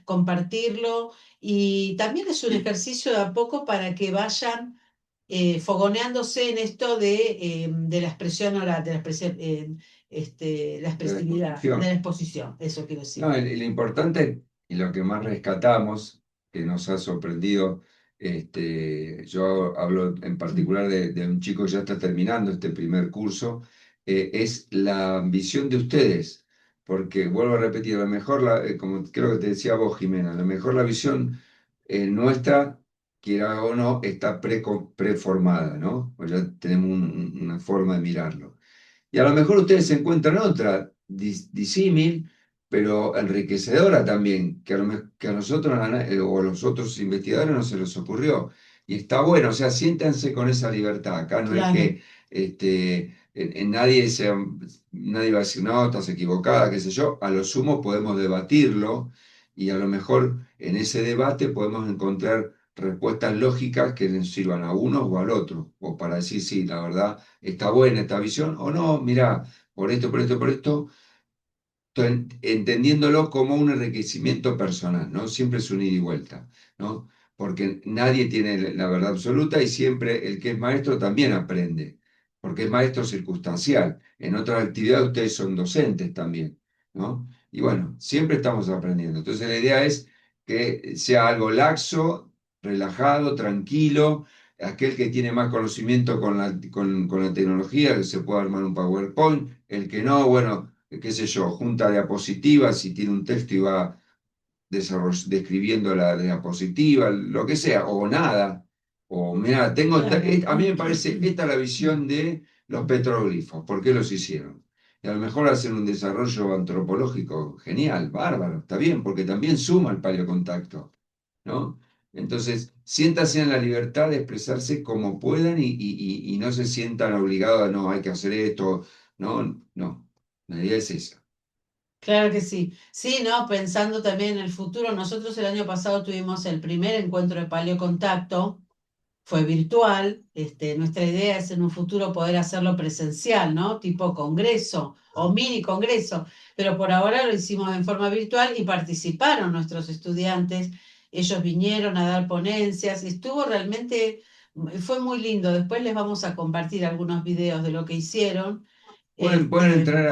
compartirlo. Y también es un ejercicio de a poco para que vayan fogoneándose en esto de la expresión oral, de la De la expresividad, de la exposición. exposición, eso quiero No, decir. lo importante y lo que más rescatamos, que nos ha sorprendido, yo hablo en particular de un chico que ya está terminando este primer curso, es la ambición de ustedes, porque vuelvo a repetir, a lo mejor, como creo que te decía vos, Jimena, a lo mejor la visión nuestra, quiera o no, está preformada, ¿no? O ya tenemos una forma de mirarlo. Y a lo mejor ustedes encuentran otra disímil, pero enriquecedora también, que a nosotros o a los otros investigadores no se les ocurrió. Y está bueno, o sea, siéntanse con esa libertad. Acá no es Claro, que nadie va a decir, no, estás equivocada, qué sé yo. A lo sumo podemos debatirlo y a lo mejor en ese debate podemos encontrar respuestas lógicas que les sirvan a uno o al otro, o para decir, sí, la verdad está buena esta visión, o no, mira, por esto, por esto, por esto, entendiéndolo como un enriquecimiento personal, ¿no? Siempre es un ida y vuelta, ¿no? Porque nadie tiene la verdad absoluta y siempre el que es maestro también aprende, porque es maestro circunstancial. En otras actividades ustedes son docentes también, ¿no? Y bueno, siempre estamos aprendiendo. Entonces la idea es que sea algo laxo, relajado, tranquilo. Aquel que tiene más conocimiento con la tecnología, que se pueda armar un PowerPoint, el que no, bueno, qué sé yo, junta diapositivas y tiene un texto y va describiendo la diapositiva, lo que sea, o nada. O mira, claro. a mí me parece, esta es la visión de los petroglifos, ¿por qué los hicieron? Y a lo mejor hacen un desarrollo antropológico genial, bárbaro, está bien, porque también suma el paleocontacto, ¿no? Entonces, siéntanse en la libertad de expresarse como puedan y no se sientan obligados a, no, hay que hacer esto, no, no, la idea es esa. Claro que sí. Sí, ¿no? Pensando también en el futuro, nosotros el año pasado tuvimos el primer encuentro de paleocontacto, fue virtual. Nuestra idea es en un futuro poder hacerlo presencial, ¿no? Tipo congreso o mini congreso, pero por ahora lo hicimos en forma virtual y participaron nuestros estudiantes. Ellos vinieron a dar ponencias y estuvo realmente, fue muy lindo. Después les vamos a compartir algunos videos de lo que hicieron. Pueden Este, entrar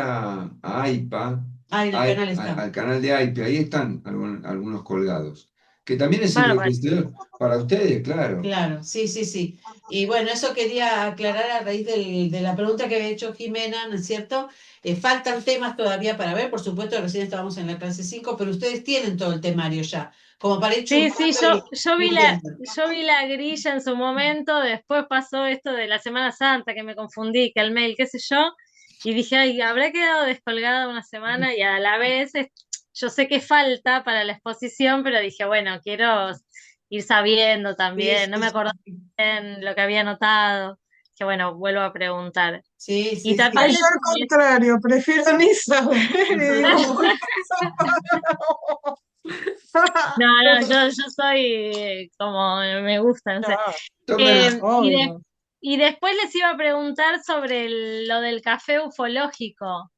a AIPA, en el canal está. al canal de AIPA, ahí están algunos colgados, que también es Bárbaro. enriquecedor para ustedes, claro. Claro, sí, sí, sí. Y bueno, eso quería aclarar a raíz de la pregunta que había hecho Jimena, ¿no es cierto? Faltan temas todavía para ver, por supuesto, recién estábamos en la clase 5, pero ustedes tienen todo el temario ya. como para ir Sí, sí, chusmeando yo y vi viendo. yo vi la grilla en su momento, después pasó esto de la Semana Santa, que me confundí, que el mail, qué sé yo, y dije, ay, habrá quedado descolgada una semana y a la vez yo sé que falta para la exposición, pero dije, bueno, quiero ir sabiendo Sí, también, no sí, me acordaba sí, bien lo que había anotado, que bueno, vuelvo a preguntar. sí, Y sí, también Ay, sí. yo al contrario, prefiero ni saber y digo, ¿por qué No, no, yo soy como me gusta, no sé. Tomen, Eh, y, de- obvio. y después les iba a preguntar sobre lo del café ufológico,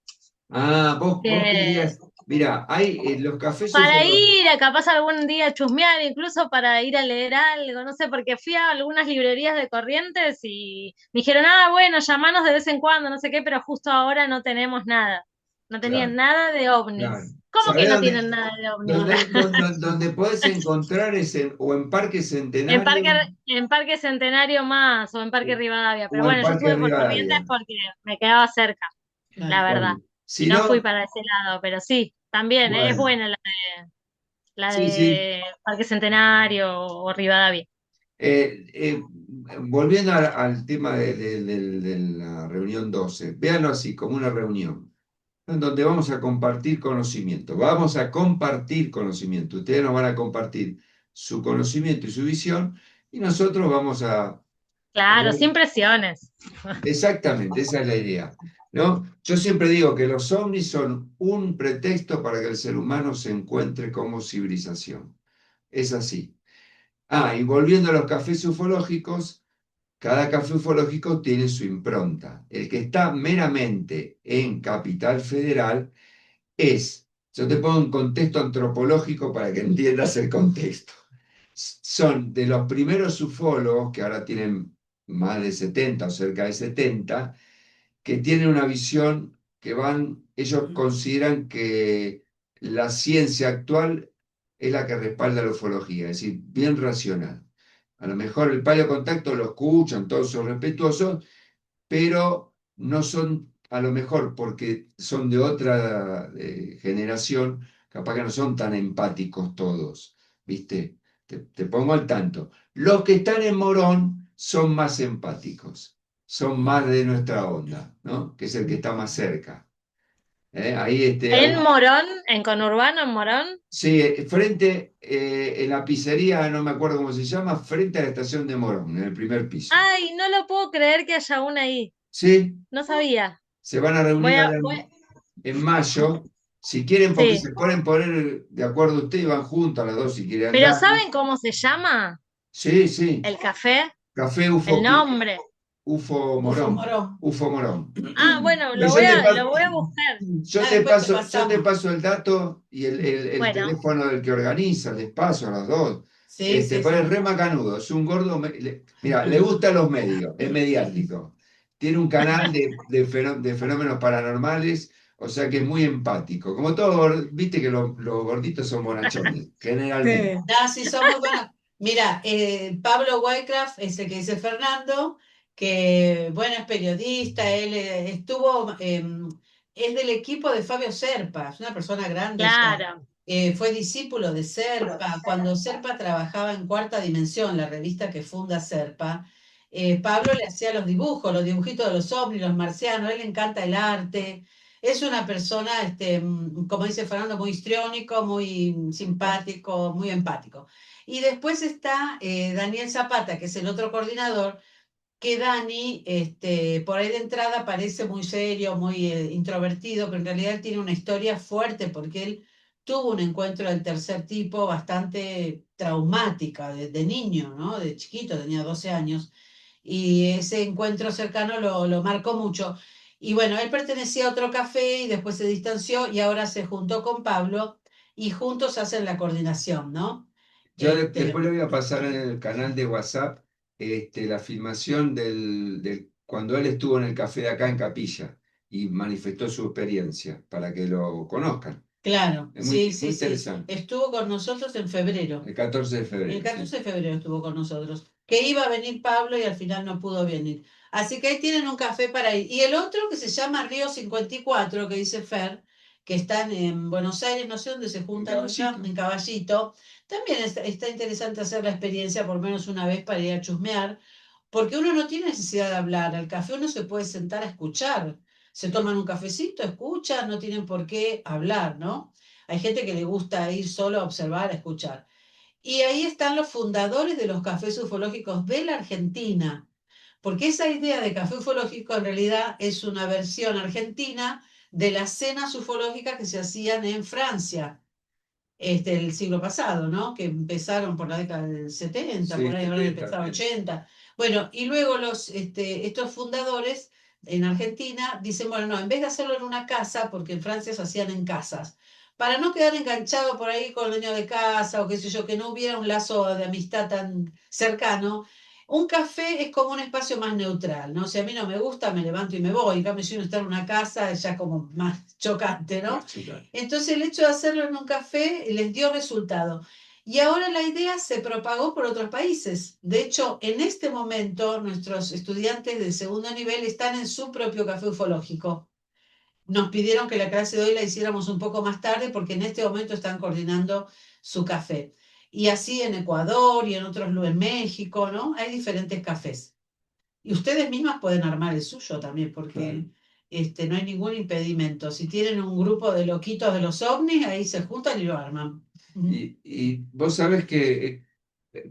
vos que querías, mira, hay los cafés para ufológicos. ir, capaz algún día a chusmear, incluso para ir a leer algo, no sé, porque fui a algunas librerías de Corrientes y me dijeron, bueno, llamanos de vez en cuando, no sé qué, pero justo ahora no tenemos nada. No tenían Claro, nada de claro. ovnis. ¿Cómo que ¿Sabés no dónde, tienen nada de ovnis? dónde, dónde podés encontrar o en Parque En Centenario Parque, en Parque Centenario más o en Parque Rivadavia, pero o en bueno, yo Parque estuve por Corrientes Rivadavia? porque me quedaba cerca, la Claro. verdad. Bueno, Y si no fui no, para ese lado, pero sí, también es bueno, buena la sí, sí. de Parque Centenario o Rivadavia. Volviendo al tema de la reunión 12, véanlo así, como una reunión, en donde vamos a compartir conocimiento. Vamos a compartir conocimiento. Ustedes nos van a compartir su conocimiento y su visión, y nosotros vamos a Claro, ver. sin presiones. Exactamente, esa es la idea, ¿no? Yo siempre digo que los ovnis son un pretexto para que el ser humano se encuentre como civilización. Es así. Y volviendo a los cafés ufológicos, cada café ufológico tiene su impronta. El que está meramente en Capital Federal yo te pongo un contexto antropológico para que entiendas el contexto. Son de los primeros ufólogos, que ahora tienen más de 70 o cerca de 70, que tienen una visión ellos consideran que la ciencia actual es la que respalda la ufología, es decir, bien racional. A lo mejor el paleocontacto lo escuchan, todos son respetuosos, pero no son, a lo mejor porque son de otra generación, capaz que no son tan empáticos todos, ¿viste? Te pongo al tanto. Los que están en Morón son más empáticos, son más de nuestra onda, ¿no? Que es el que está más cerca. Ahí, En Morón, en Conurbano, en Morón. sí, frente, en la pizzería, no me acuerdo cómo se llama, frente a la estación de Morón, en el primer piso. Ay, no lo puedo creer que haya una ahí. Sí, No sabía. se van a Voy reunir a, ahora voy- en mayo, si quieren, porque sí. se pueden poner de acuerdo ustedes y van juntos a las dos si quieren Pero andar. ¿saben cómo se llama Sí, sí, el café? Café El nombre. UFO Ufo Morón, Morón. UFO Morón. Bueno, Pero yo te lo voy a buscar. Después te yo te pasamos. paso el dato y el Bueno, teléfono del que organiza, les paso a los dos. Sí, sí, Pero sí. es re macanudo, es un gordo, mira, le gustan los medios, es mediático. Tiene un canal de fenómenos paranormales, o sea que es muy empático. Como todos, viste que los gorditos son bonachones, generalmente. Sí. Ah, sí, son muy buenos. Mira, Pablo Wycliffe es el que dice Fernando, que bueno, es periodista, él es del equipo de Fabio Serpa, es una persona grande ya. claro. Fue discípulo de Serpa. Cuando Serpa trabajaba en Cuarta Dimensión, la revista que funda Serpa, Pablo le hacía los dibujos, los dibujitos de los ovnis, los marcianos, a él le encanta el arte. Es una persona, como dice Fernando, muy histriónico, muy simpático, muy empático. Y después está Daniel Zapata, que es el otro coordinador, que Dani, por ahí de entrada parece muy serio, muy introvertido, pero en realidad él tiene una historia fuerte porque él tuvo un encuentro del tercer tipo bastante traumática de niño, ¿no? De chiquito, tenía 12 años, y ese encuentro cercano lo marcó mucho. Y bueno, él pertenecía a otro café y después se distanció y ahora se juntó con Pablo y juntos hacen la coordinación, ¿no? Yo Este, después le voy a pasar en el canal de WhatsApp la filmación cuando él estuvo en el café de acá en Capilla y manifestó su experiencia para que lo conozcan. claro, Es muy, sí, muy sí, sí. interesante. Estuvo con nosotros en febrero. El 14 de El febrero, 14 sí. de febrero estuvo con nosotros. Que iba a venir Pablo y al final no pudo venir. Así que ahí tienen un café para ir. Y el otro que se llama Río 54, que dice Fer, que están en Buenos Aires, no sé dónde se juntan ellos, Caballito. en Caballito. También está interesante hacer la experiencia por lo menos una vez para ir a chusmear, porque uno no tiene necesidad de hablar. Al café uno se puede sentar a escuchar. Se toman un cafecito, escuchan, no tienen por qué hablar, ¿no? Hay gente que le gusta ir solo a observar, a escuchar. Y ahí están los fundadores de los cafés ufológicos de la Argentina, porque esa idea de café ufológico en realidad es una versión argentina de las cenas ufológicas que se hacían en Francia, el siglo pasado, ¿no? Que empezaron por la década del 70, Sí, por ahí habrán 70. empezado 80. Bueno, y luego estos fundadores en Argentina dicen, bueno, no, en vez de hacerlo en una casa, porque en Francia se hacían en casas, para no quedar enganchado por ahí con el dueño de casa o qué sé yo, que no hubiera un lazo de amistad tan cercano, un café es como un espacio más neutral, ¿no? Si a mí no me gusta, me levanto y me voy. En cambio, si uno está en una casa, es ya como más chocante, ¿no? Más chica. Entonces el hecho de hacerlo en un café les dio resultado. Y ahora la idea se propagó por otros países. De hecho, en este momento nuestros estudiantes de segundo nivel están en su propio café ufológico. Nos pidieron que la clase de hoy la hiciéramos un poco más tarde porque en este momento están coordinando su café. Y así en Ecuador y en otros lugares, en México, ¿no? Hay diferentes cafés. Y ustedes mismas pueden armar el suyo también, Claro. porque no hay ningún impedimento. Si tienen un grupo de loquitos de los ovnis, ahí se juntan y lo arman. Ujú. Y vos sabés que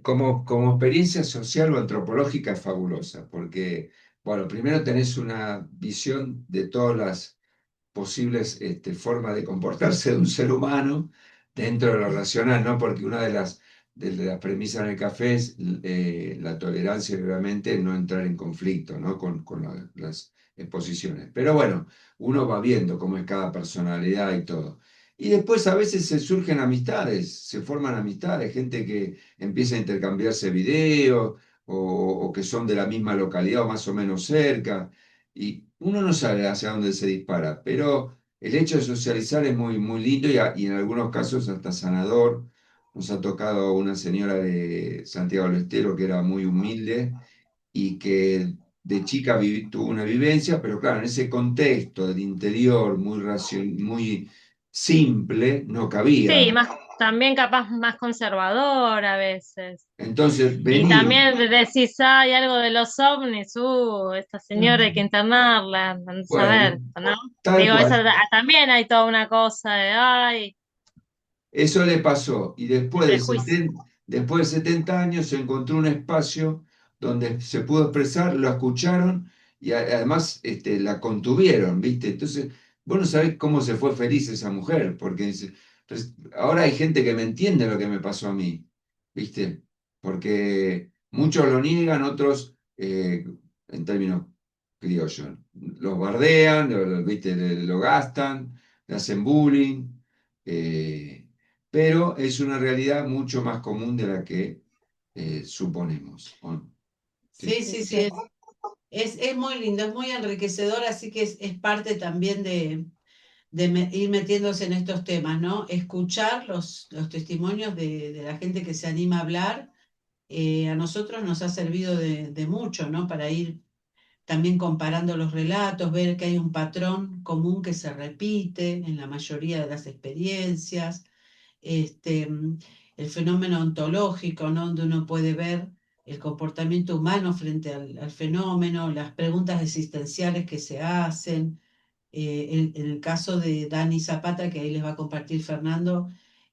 como experiencia social o antropológica es fabulosa, porque, bueno, primero tenés una visión de todas las posibles formas de comportarse de un ser humano dentro de lo racional, ¿no? Porque una de las premisas en el café es la tolerancia y obviamente no entrar en conflicto, ¿no? Con las exposiciones. Pero bueno, uno va viendo cómo es cada personalidad y todo. Y después a veces se surgen amistades, se forman amistades, gente que empieza a intercambiarse videos o que son de la misma localidad o más o menos cerca. Y uno no sabe hacia dónde se dispara, pero el hecho de socializar es muy, muy lindo y en algunos casos hasta sanador. Nos ha tocado una señora de Santiago del Estero que era muy humilde y que de chica tuvo una vivencia, pero claro, en ese contexto del interior muy simple, no Sí, cabía. más, también capaz más conservador a veces. Entonces Y venir, también decís, hay algo de los ovnis, esta señora hay que internarla, vamos a bueno, ver, ¿no? tal Digo, cual. también hay toda una cosa de, Eso le pasó y prejuicio. después de 70 años se encontró un espacio donde se pudo expresar, lo escucharon y además la contuvieron, ¿viste? Entonces, vos no sabés cómo se fue feliz esa mujer, porque dice, "Pues, ahora hay gente que me entiende lo que me pasó a mí, ¿viste? Porque muchos lo niegan, otros, en términos criollos, los bardean, ¿viste? Lo gastan, le hacen bullying. eh, pero es una realidad mucho más común de la que suponemos. Sí. Sí, sí, sí, es muy lindo, es muy enriquecedor, así que es parte también de ir metiéndose en estos temas, ¿no? Escuchar los testimonios de la gente que se anima a hablar, a nosotros nos ha servido de mucho, ¿no? Para ir también comparando los relatos, ver que hay un patrón común que se repite en la mayoría de las experiencias, este, mm, el fenómeno ontológico, ¿no? Donde uno puede ver el comportamiento humano frente al fenómeno, las preguntas existenciales que se hacen. En el caso de Dani Zapata, que ahí les va a compartir Fernando,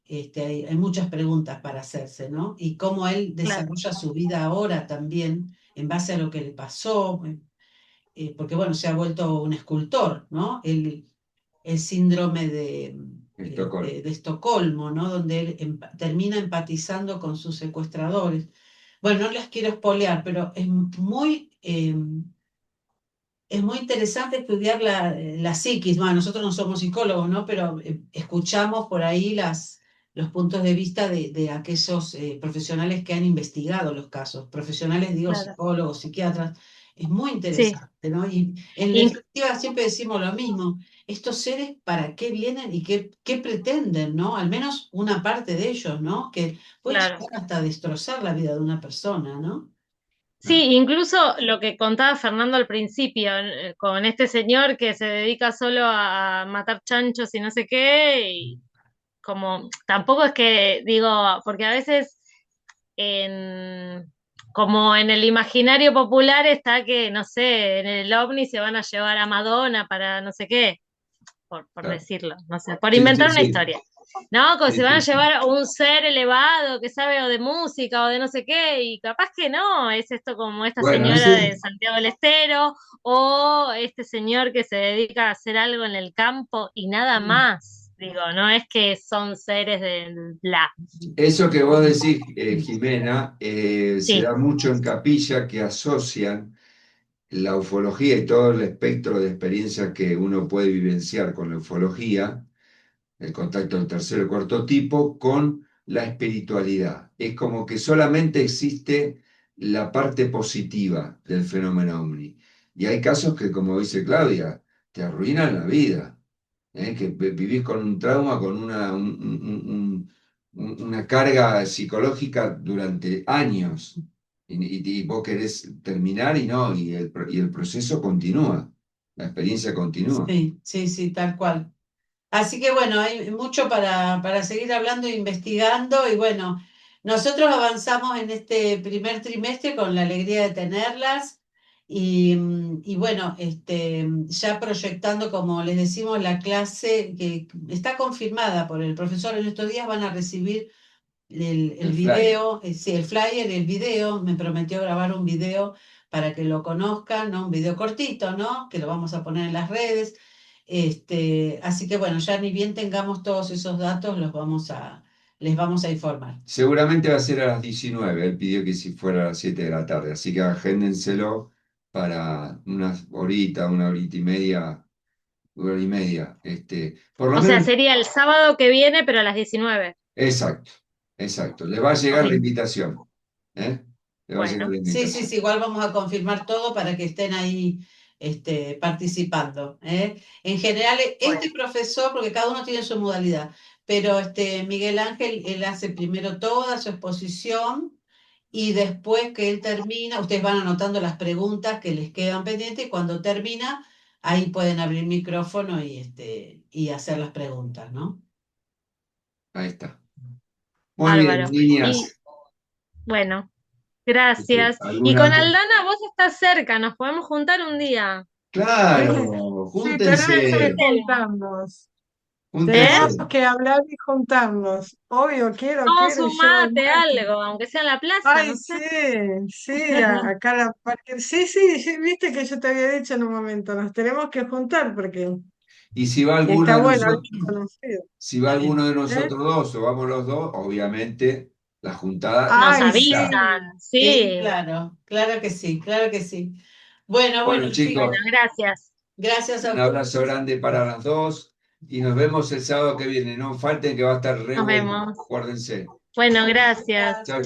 hay muchas preguntas para hacerse, ¿no? Y cómo él Claro, desarrolla su vida ahora también en base a lo que le pasó, porque bueno, se ha vuelto un escultor, ¿no? El síndrome Estocolmo. de Estocolmo, ¿no? Donde él termina empatizando con sus secuestradores. Bueno, no les quiero espolear, pero es muy interesante estudiar la psiquis. Bueno, nosotros no somos psicólogos, ¿no? Pero escuchamos por ahí los puntos de vista de aquellos profesionales que han investigado los casos. Profesionales, digo, claro. psicólogos, psiquiatras. Es muy Sí. interesante, ¿no? Y en Inc- definitiva siempre decimos lo mismo. Estos seres, ¿para qué vienen y qué pretenden, ¿no? Al menos una parte de ellos, ¿no? Que puede claro. llegar hasta destrozar la vida de una persona, ¿no? Sí, incluso lo que contaba Fernando al principio, con este señor que se dedica solo a matar chanchos y no sé qué, y como tampoco es que digo, porque a veces en, como en el imaginario popular está que, no sé, en el OVNI se van a llevar a Madonna para no sé qué, por Claro. decirlo, no sé, por Sí, sí, inventar una sí. historia. No, como Sí, se van a sí, sí. llevar a un ser elevado que sabe o de música o de no sé qué, y capaz que no, es esto como esta Bueno, señora ese, de Santiago del Estero, o este señor que se dedica a hacer algo en el campo y nada más. Digo, no es que son seres de bla. eso que vos decís, Jimena, se Sí, da mucho en Capilla, que asocian la ufología y todo el espectro de experiencias que uno puede vivenciar con la ufología, el contacto del tercer y cuarto tipo, con la espiritualidad. Es como que solamente existe la parte positiva del fenómeno ovni. Y hay casos que, como dice Claudia, te arruinan la vida. Que vivís con un trauma, con una carga psicológica durante años. Y vos querés terminar y no, y el proceso continúa, la experiencia continúa. Sí, sí, sí, tal cual. Así que bueno, hay mucho para seguir hablando e investigando y bueno, nosotros avanzamos en este primer trimestre con la alegría de tenerlas y bueno, ya proyectando, como les decimos, la clase que está confirmada por el profesor. En estos días van a recibir el El flyer. video, sí, el flyer, el video. Me prometió grabar un video para que lo conozcan, ¿no? Un video cortito, ¿no? Que lo vamos a poner en las redes. Así que bueno, ya ni bien tengamos todos esos datos, les vamos a informar. Seguramente va a ser a las 19. Él pidió que si fuera a las 7 de la tarde, así que agéndenselo para una horita y media, una hora y media. Por lo o sea, menos. sería el sábado que viene, pero a las 19. Exacto, exacto. Le va a llegar la Ok, invitación. ¿Eh? Le va a llegar bueno. la Sí, sí, invitación. sí, igual vamos a confirmar todo para que estén ahí participando, ¿eh? En general, este Bueno. profesor, porque cada uno tiene su modalidad, pero Miguel Ángel, él hace primero toda su exposición y después que él termina, ustedes van anotando las preguntas que les quedan pendientes y cuando termina, ahí pueden abrir micrófono y hacer las preguntas, ¿no? Ahí está. Muy bien, Bárbaro. Y niñas. bueno, gracias. Y ¿Alguna? con Aldana, vos estás cerca, nos podemos juntar un día. Sí, Claro, sí, tenemos que júntense, juntarnos. ¿Eh? Tenemos júntense. que hablar y juntarnos. Obvio, Vamos quiero, y un llevo el mate, mate. algo, aunque sea en la plaza, Ay, no sé. sí, sí, acá la parque. Sí, sí, sí, viste que yo te había dicho en un momento, nos tenemos que juntar porque Y si va alguno está de bueno, nosotros, alguien conocido. si va alguno de ¿Eh? nosotros dos o vamos los dos, obviamente la juntada Nos Ay, está. avisan, sí. Sí, sí. claro, claro que sí, claro que sí. Bueno, Bueno, bueno, Bueno, chicos, chicos, gracias. gracias a un abrazo ustedes. grande para las dos y nos vemos el sábado que viene. No falten que va a estar re Nos bueno. vemos. Acuérdense. Bueno, gracias. Chao, Chao. chao.